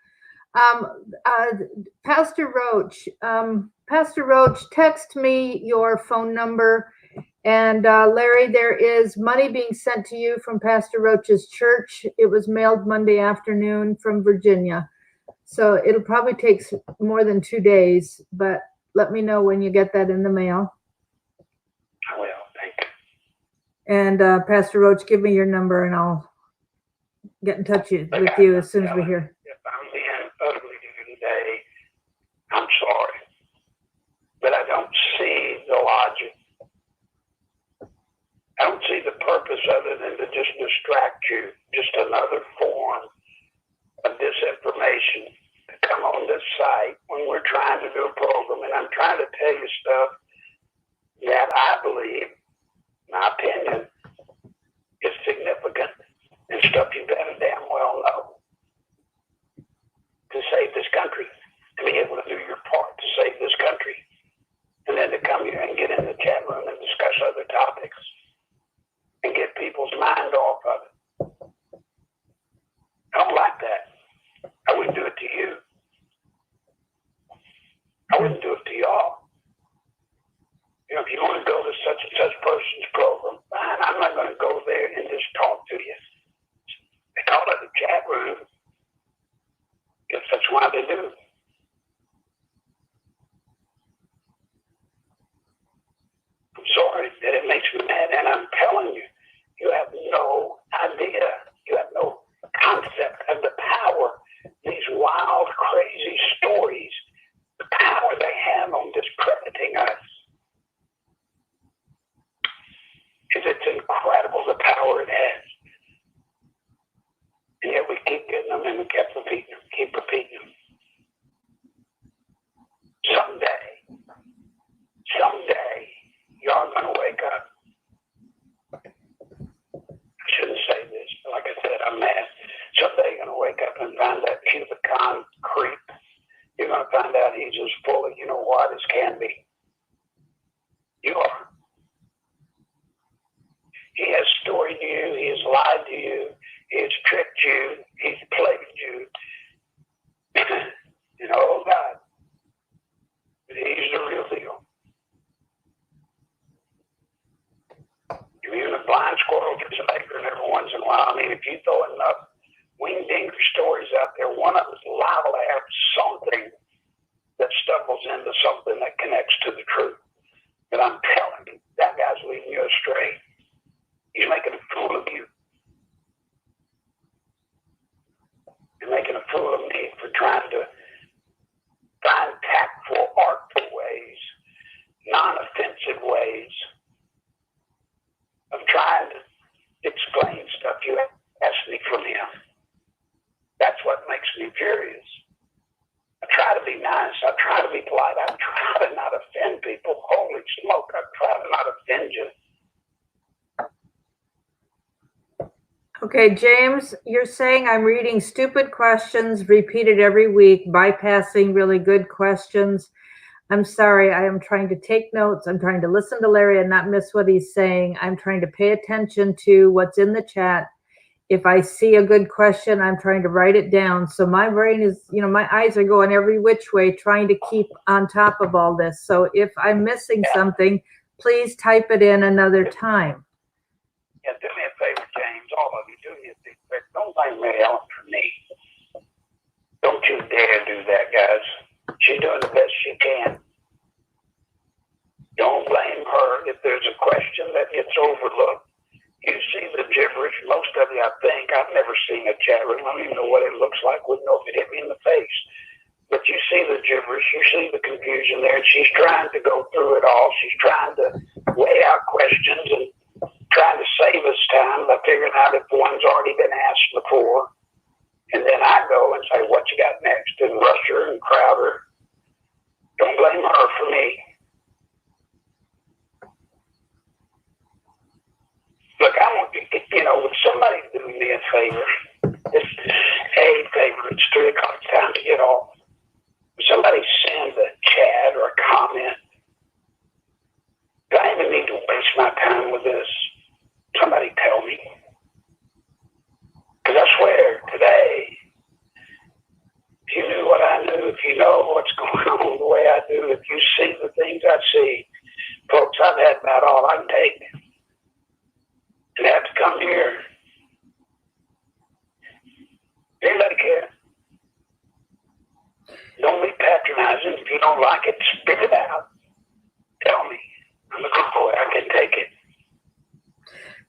Pastor Roach, text me your phone number. And Larry, there is money being sent to you from Pastor Roach's church. It was mailed Monday afternoon from Virginia. So it'll probably take more than 2 days, but let me know when you get that in the mail. I will, thank you. And Pastor Roach, give me your number and I'll get in touch with you as soon as we're here. If I'm being ugly to you today, I'm sorry. But I don't see the logic. I don't see the purpose other than to just distract you. Just another form of disinformation to come on this site when we're trying to do a program. And I'm trying to tell you stuff that I believe, my opinion, is significant and stuff you better damn well know to save this country, to be able to do your part to save this country, and then to come here and get in the chat room and discuss other topics and get people's mind off of it. I don't like that. I wouldn't do it to you. I wouldn't do it to y'all. If you want to go to such and such person's program, fine, I'm not going to go there and just talk to you. They call it a chat room. Guess that's why they do. I'm sorry that it makes me mad, and I'm telling you, you have no idea, you have no concept of the power of anger every once in a while. I mean, if you throw enough wing-dinger stories out there, one of them is liable to have something that stumbles into something that connects to the truth. But I'm telling you, that guy's leading you astray. He's making a fool of you. You're making a fool of me for trying to find tactful, artful ways, non-offensive ways of trying to explain stuff you asked me from him. That's what makes me furious. I try to be nice. I try to be polite. I try to not offend people. Holy smoke, I try to not offend you. Okay, James, you're saying I'm reading stupid questions repeated every week, bypassing really good questions. I'm sorry, I am trying to take notes. I'm trying to listen to Larry and not miss what he's saying. I'm trying to pay attention to what's in the chat. If I see a good question, I'm trying to write it down. So my brain is, my eyes are going every which way, trying to keep on top of all this. So if I'm missing something, please type it in another time. Yeah, do me a favor, James. All of you, do me a big favor. Don't blame Mary Ellen for me. Don't you dare do that, guys. She's doing the best she can. Don't blame her if there's a question that gets overlooked. You see the gibberish. Most of you, I think, I've never seen a chat room. I don't even know what it looks like. Wouldn't know if it hit me in the face. But you see the gibberish. You see the confusion there. And she's trying to go through it all. She's trying to weigh out questions and trying to save us time by figuring out if one's already been asked before. And then I go and say, what you got next? And rush her and crowd her. Don't blame her for me. Look, I want to, would somebody do me a favor? It's 3 o'clock, time to get off. Would somebody send a chat or a comment? Do I even need to waste my time with this? Somebody tell me. Because I swear, today, if you knew what I knew, if you know what's going on the way I do, if you see the things I see, folks, I've had about all I can take. And have to come here. Anybody care? Don't be patronizing. If you don't like it, spit it out. Tell me. I'm a good boy. I can take it.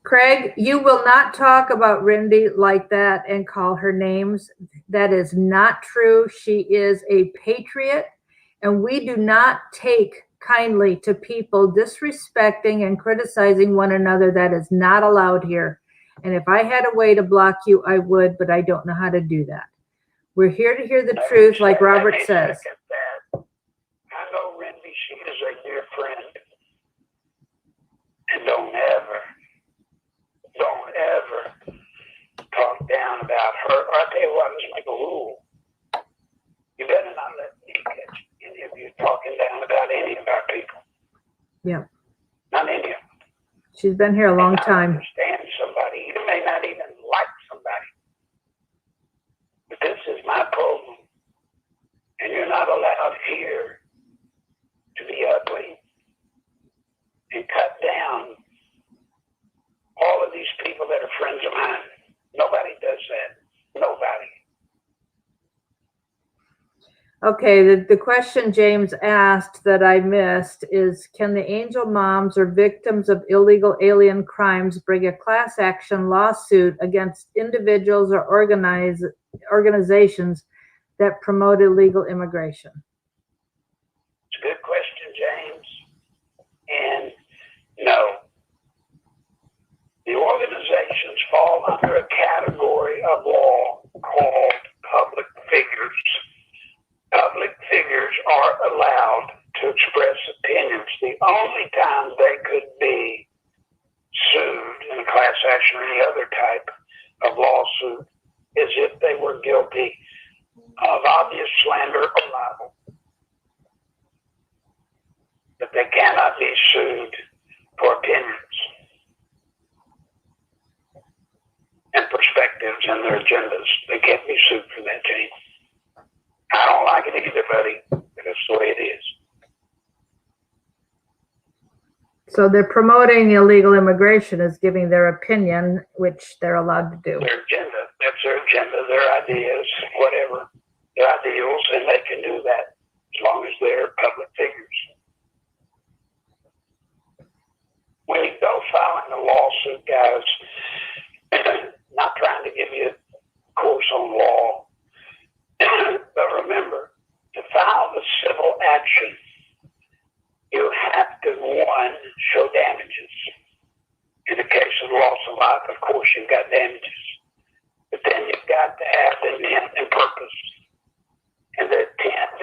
Craig, you will not talk about Rindy like that and call her names. That is not true. She is a patriot, and we do not take kindly to people disrespecting and criticizing one another. That is not allowed here. And if I had a way to block you, I would, but I don't know how to do that. We're here to hear the truth, like Robert says. I know Rindy, she is a dear friend. And don't ever talk down about her. Or I'll tell you what, let's make a rule. You better not let me catch any of you talking down about any of our people. Yeah. Not any of them. She's been here a long time. I understand somebody. You may not even like somebody. But this is my program. And you're not allowed here to be ugly and cut down all of these people that are friends of mine. Nobody does that. Nobody. Okay, the question James asked that I missed is, can the angel moms or victims of illegal alien crimes bring a class action lawsuit against individuals or organizations that promote illegal immigration? It's a good question, James. And no. The organizations fall under a category of law called public figures. Public figures are allowed to express opinions. The only time they could be sued in a class action or any other type of lawsuit is if they were guilty of obvious slander or libel. But they cannot be sued for opinions and perspectives and their agendas. They can't be sued for that, James. I don't like it either, buddy, but that's the way it is. So they're promoting illegal immigration as giving their opinion, which they're allowed to do. Their agenda. That's their agenda, their ideas, whatever. Their ideals, and they can do that as long as they're public figures. When you go filing a lawsuit, guys, not trying to give you a course on law, but remember, to file the civil action, you have to, one, show damages. In the case of loss of life, of course, you've got damages. But then you've got to have the intent and purpose. And the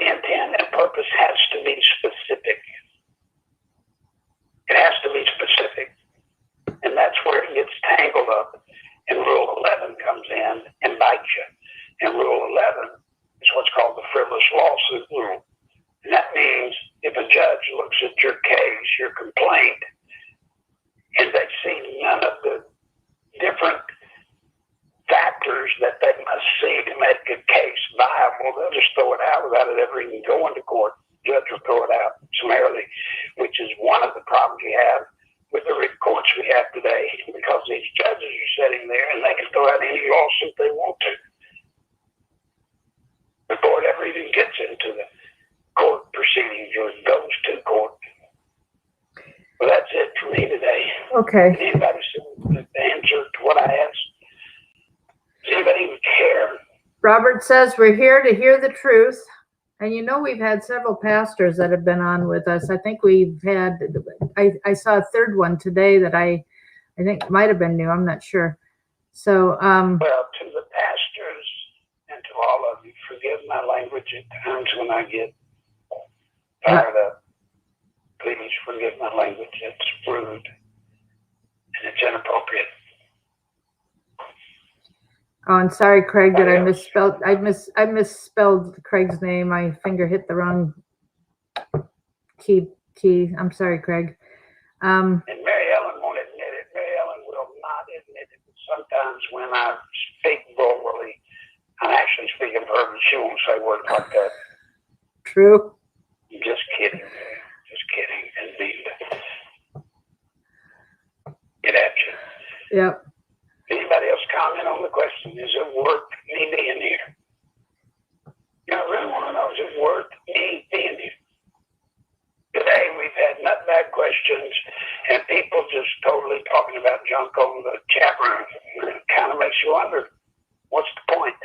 intent and purpose has to be specific. It has to be specific. And that's where it gets tangled up. And Rule 11 comes in and bites you. And Rule 11 is what's called the frivolous lawsuit rule. And that means if a judge looks at your case, your complaint, and they see none of the different factors that they must see to make a case viable, they'll just throw it out without it ever even going to court. The judge will throw it out summarily, which is one of the problems you have with the courts we have today, because these judges are sitting there and they can throw out any lawsuit they want to before it ever even gets into the court proceedings or goes to court. Well, that's it for me today. Okay. Anybody see the answer to what I asked? Does anybody even care? Robert says we're here to hear the truth. And you know, we've had several pastors that have been on with us. I think we've had, I saw a third one today that I think might have been new. I'm not sure. So, well, to the pastors and to all of you, forgive my language at times when I get fired up. Please forgive my language. It's rude and it's inappropriate. oh, and sorry, Craig, that I misspelled. I misspelled Craig's name. My finger hit the wrong key. I'm sorry, Craig. And Mary Ellen won't admit it. Mary Ellen will not admit it. Sometimes when I speak vulgarly, I'm actually speaking for her, but she won't say words like that. True. I'm just kidding. Just kidding. And get at you. Yep. Anybody else comment on the question? Is it worth me being here? You know, I really want to know, is it worth me being here? Today we've had nutbag questions and people just totally talking about junk on the chat room. It kind of makes you wonder, what's the point?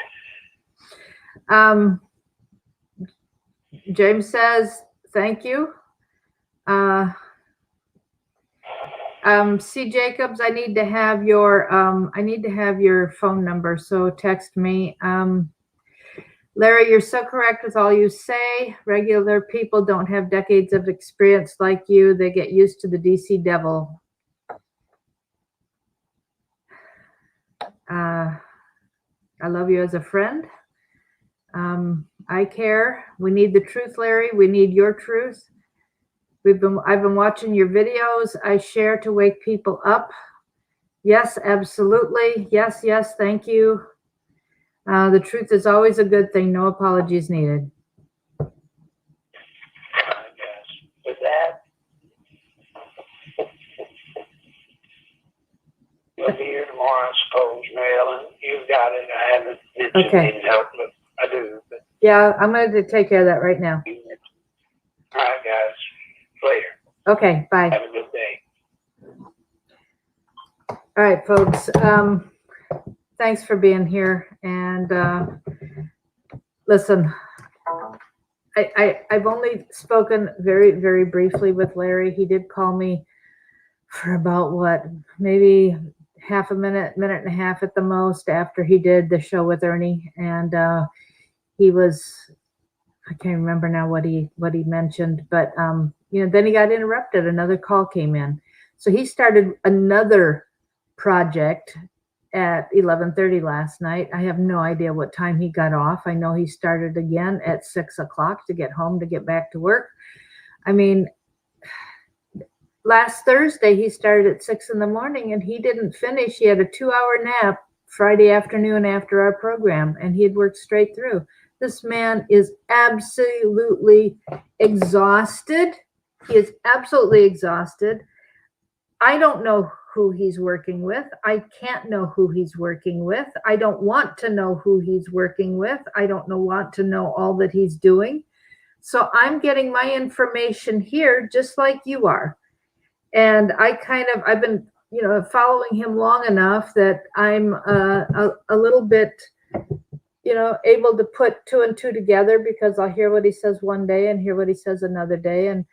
James says, thank you. C. Jacobs, I need to have your phone number, so text me. Larry, you're so correct with all you say. Regular people don't have decades of experience like you. They get used to the DC devil. I love you as a friend. I care. We need the truth, Larry. We need your truth. I've been watching your videos. I share to wake people up. Yes, absolutely. Yes, thank you. The truth is always a good thing. No apologies needed. Yes. With that, you'll be here tomorrow, I suppose, Mary Ellen. You've got it. I haven't mentioned any help, but I do. But yeah, I'm going to take care of that right now. All right, guys. Later. Okay, bye. Have a good day. All right, folks. Thanks for being here. And listen, I've only spoken very, very briefly with Larry. He did call me for about maybe half a minute, minute and a half at the most after he did the show with Ernie. And he was, I can't remember now what he mentioned, but then he got interrupted. Another call came in. So he started another project at 11:30 last night. I have no idea what time he got off. I know he started again at 6 o'clock to get home, to get back to work. I mean, last Thursday he started at 6 in the morning and he didn't finish. He had a 2-hour nap Friday afternoon after our program, and he had worked straight through. This man is absolutely exhausted. He is absolutely exhausted. I don't know who he's working with. I can't know who he's working with. I don't want to know who he's working with. I don't want to know all that he's doing. So I'm getting my information here just like you are. And I've been, following him long enough that I'm a little bit, able to put two and two together, because I'll hear what he says one day and hear what he says another day. And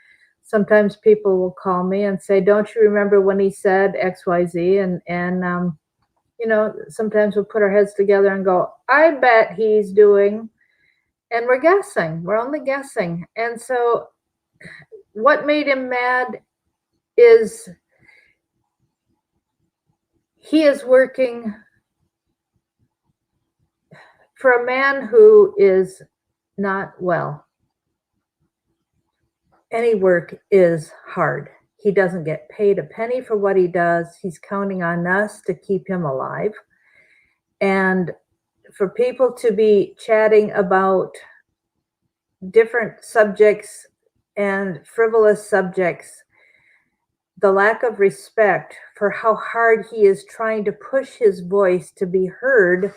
sometimes people will call me and say, don't you remember when he said XYZ? And sometimes we'll put our heads together and go, I bet he's doing, and we're guessing, we're only guessing. And so what made him mad is he is working for a man who is not well. Any work is hard. He doesn't get paid a penny for what he does. He's counting on us to keep him alive. And for people to be chatting about different subjects and frivolous subjects, the lack of respect for how hard he is trying to push his voice to be heard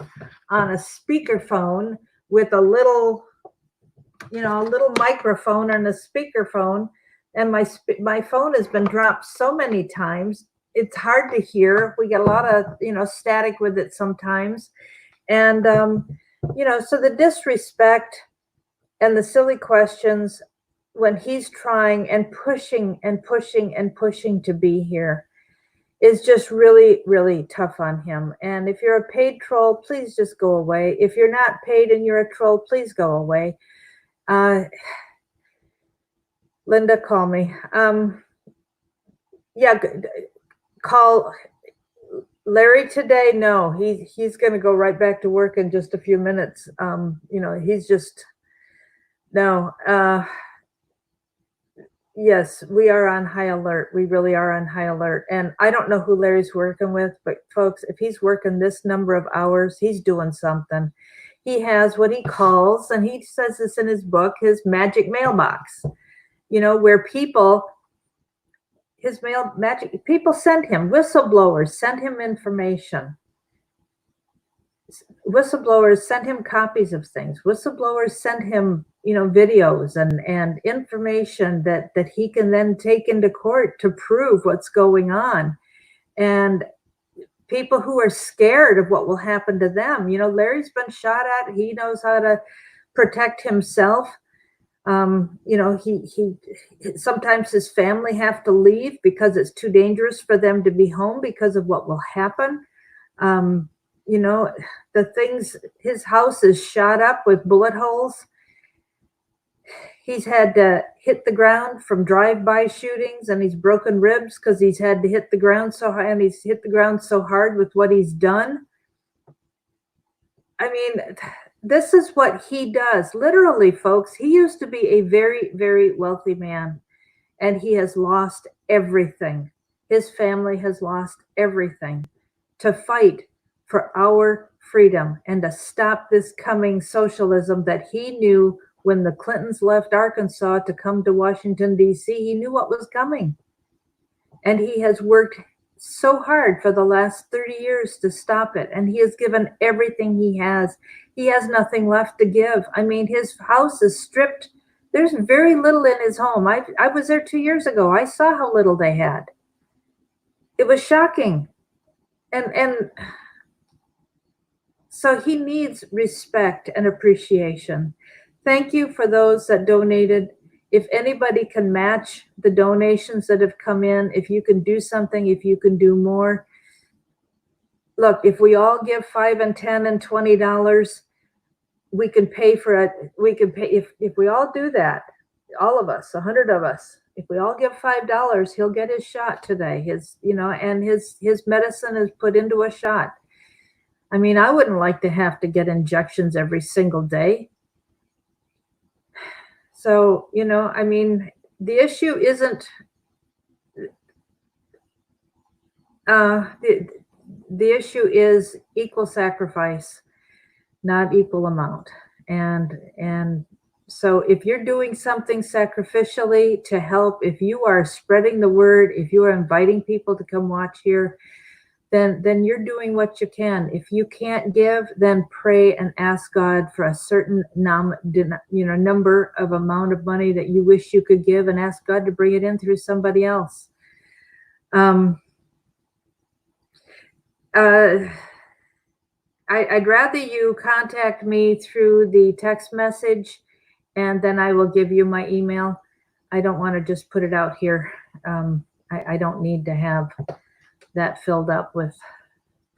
on a speakerphone with a little microphone and a speakerphone. And my phone has been dropped so many times, it's hard to hear. We get a lot of, static with it sometimes. And, so the disrespect and the silly questions when he's trying and pushing and pushing and pushing to be here is just really, really tough on him. And if you're a paid troll, please just go away. If you're not paid and you're a troll, please go away. Linda, call me. Call Larry today. No, he's going to go right back to work in just a few minutes. He's just, no. Yes, we are on high alert. We really are on high alert. And I don't know who Larry's working with, but folks, if he's working this number of hours, he's doing something. He has what he calls, and he says this in his book, his magic mailbox, where people send him, whistleblowers send him information. Whistleblowers send him copies of things. Whistleblowers send him, videos and information that he can then take into court to prove what's going on. And people who are scared of what will happen to them, Larry's been shot at. He knows how to protect himself. He sometimes his family have to leave because it's too dangerous for them to be home because of what will happen. The things, his house is shot up with bullet holes. He's had to hit the ground from drive-by shootings, and he's broken ribs because he's had to hit the ground so high, and he's hit the ground so hard with what he's done. I mean, this is what he does. Literally, folks, he used to be a very, very wealthy man, and he has lost everything. His family has lost everything to fight for our freedom and to stop this coming socialism that he knew when the Clintons left Arkansas to come to Washington, D.C. He knew what was coming. And he has worked so hard for the last 30 years to stop it. And he has given everything he has. He has nothing left to give. I mean, his house is stripped. There's very little in his home. I was there 2 years ago. I saw how little they had. It was shocking. And so he needs respect and appreciation. Thank you for those that donated. If anybody can match the donations that have come in, if you can do something, if you can do more. Look, if we all give $5 and $10 and $20, we can pay for it. We can pay, if we all do that, all of us, 100 of us, if we all give $5, he'll get his shot today. And his medicine is put into a shot. I mean, I wouldn't like to have to get injections every single day. So, I mean, the issue isn't, the issue is equal sacrifice, not equal amount. And, So if you're doing something sacrificially to help, if you are spreading the word, if you are inviting people to come watch here, then you're doing what you can. If you can't give, then pray and ask God for a certain number of amount of money that you wish you could give, and ask God to bring it in through somebody else. I'd rather you contact me through the text message, and then I will give you my email. I don't want to just put it out here. I don't need to have that filled up with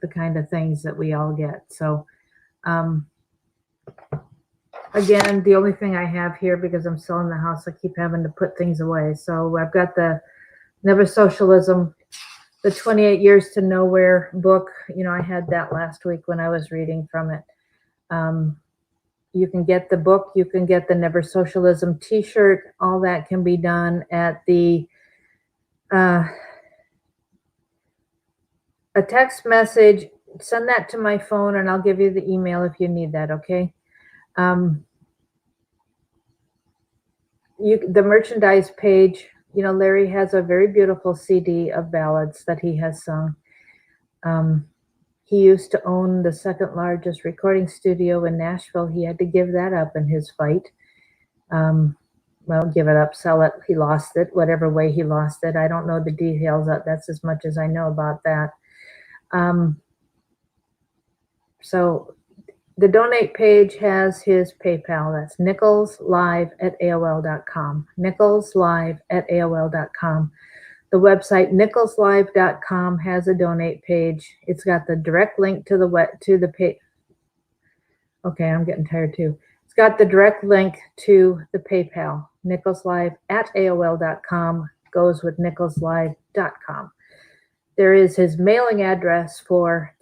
the kind of things that we all get. So again, the only thing I have here, because I'm still in the house, I keep having to put things away. So I've got the Never Socialism, the 28 Years to Nowhere book. I had that last week when I was reading from it. You can get the book, you can get the Never Socialism t-shirt. All that can be done at the a text message. Send that to my phone and I'll give you the email if you need that, okay? The merchandise page, Larry has a very beautiful CD of ballads that he has sung. He used to own the second largest recording studio in Nashville. He had to give that up in his fight. Well, give it up, sell it. He lost it, whatever way he lost it. I don't know the details. That's as much as I know about that. So the donate page has his PayPal. That's nicholslive@aol.com. nicholslive@aol.com. The website nicholslive.com has a donate page. It's got the direct link to the page. Okay, I'm getting tired too. It's got the direct link to the PayPal. nicholslive@aol.com goes with nicholslive.com. There is his mailing address for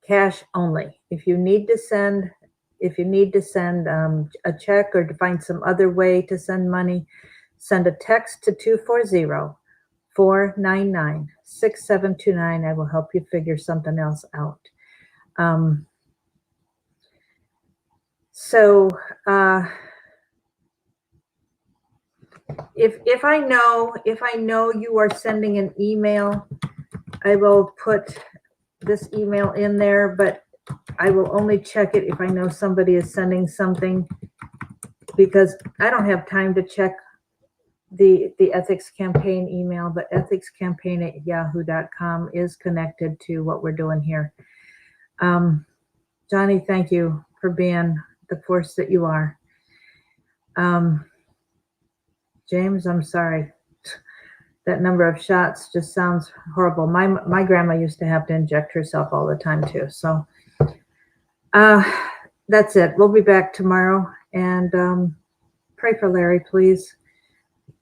cash only. If you need to send a check or to find some other way to send money, send a text to 240-499-6729. I will help you figure something else out. If I know you are sending an email, I will put this email in there, but I will only check it if I know somebody is sending something, because I don't have time to check the ethics campaign email, but ethicscampaign@yahoo.com is connected to what we're doing here. Johnny, thank you for being the force that you are. James, I'm sorry. That number of shots just sounds horrible. My grandma used to have to inject herself all the time too. So that's it. We'll be back tomorrow, and pray for Larry, please.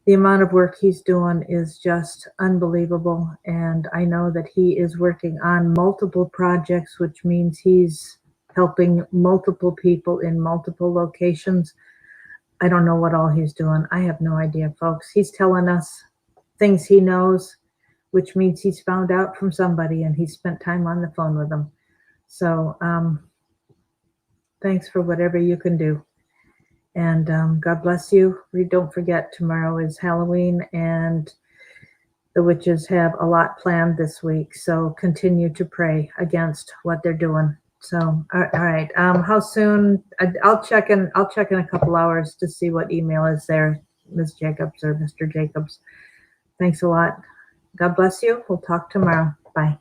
The amount of work he's doing is just unbelievable, and I know that he is working on multiple projects, which means he's helping multiple people in multiple locations. I don't know what all he's doing. I have no idea, folks. He's telling us things he knows, which means he's found out from somebody and he's spent time on the phone with them. So thanks for whatever you can do. And God bless you. Don't forget, tomorrow is Halloween and the witches have a lot planned this week. So continue to pray against what they're doing. So, all right. How soon? I'll check in a couple hours to see what email is there, Ms. Jacobs or Mr. Jacobs. Thanks a lot. God bless you. We'll talk tomorrow. Bye.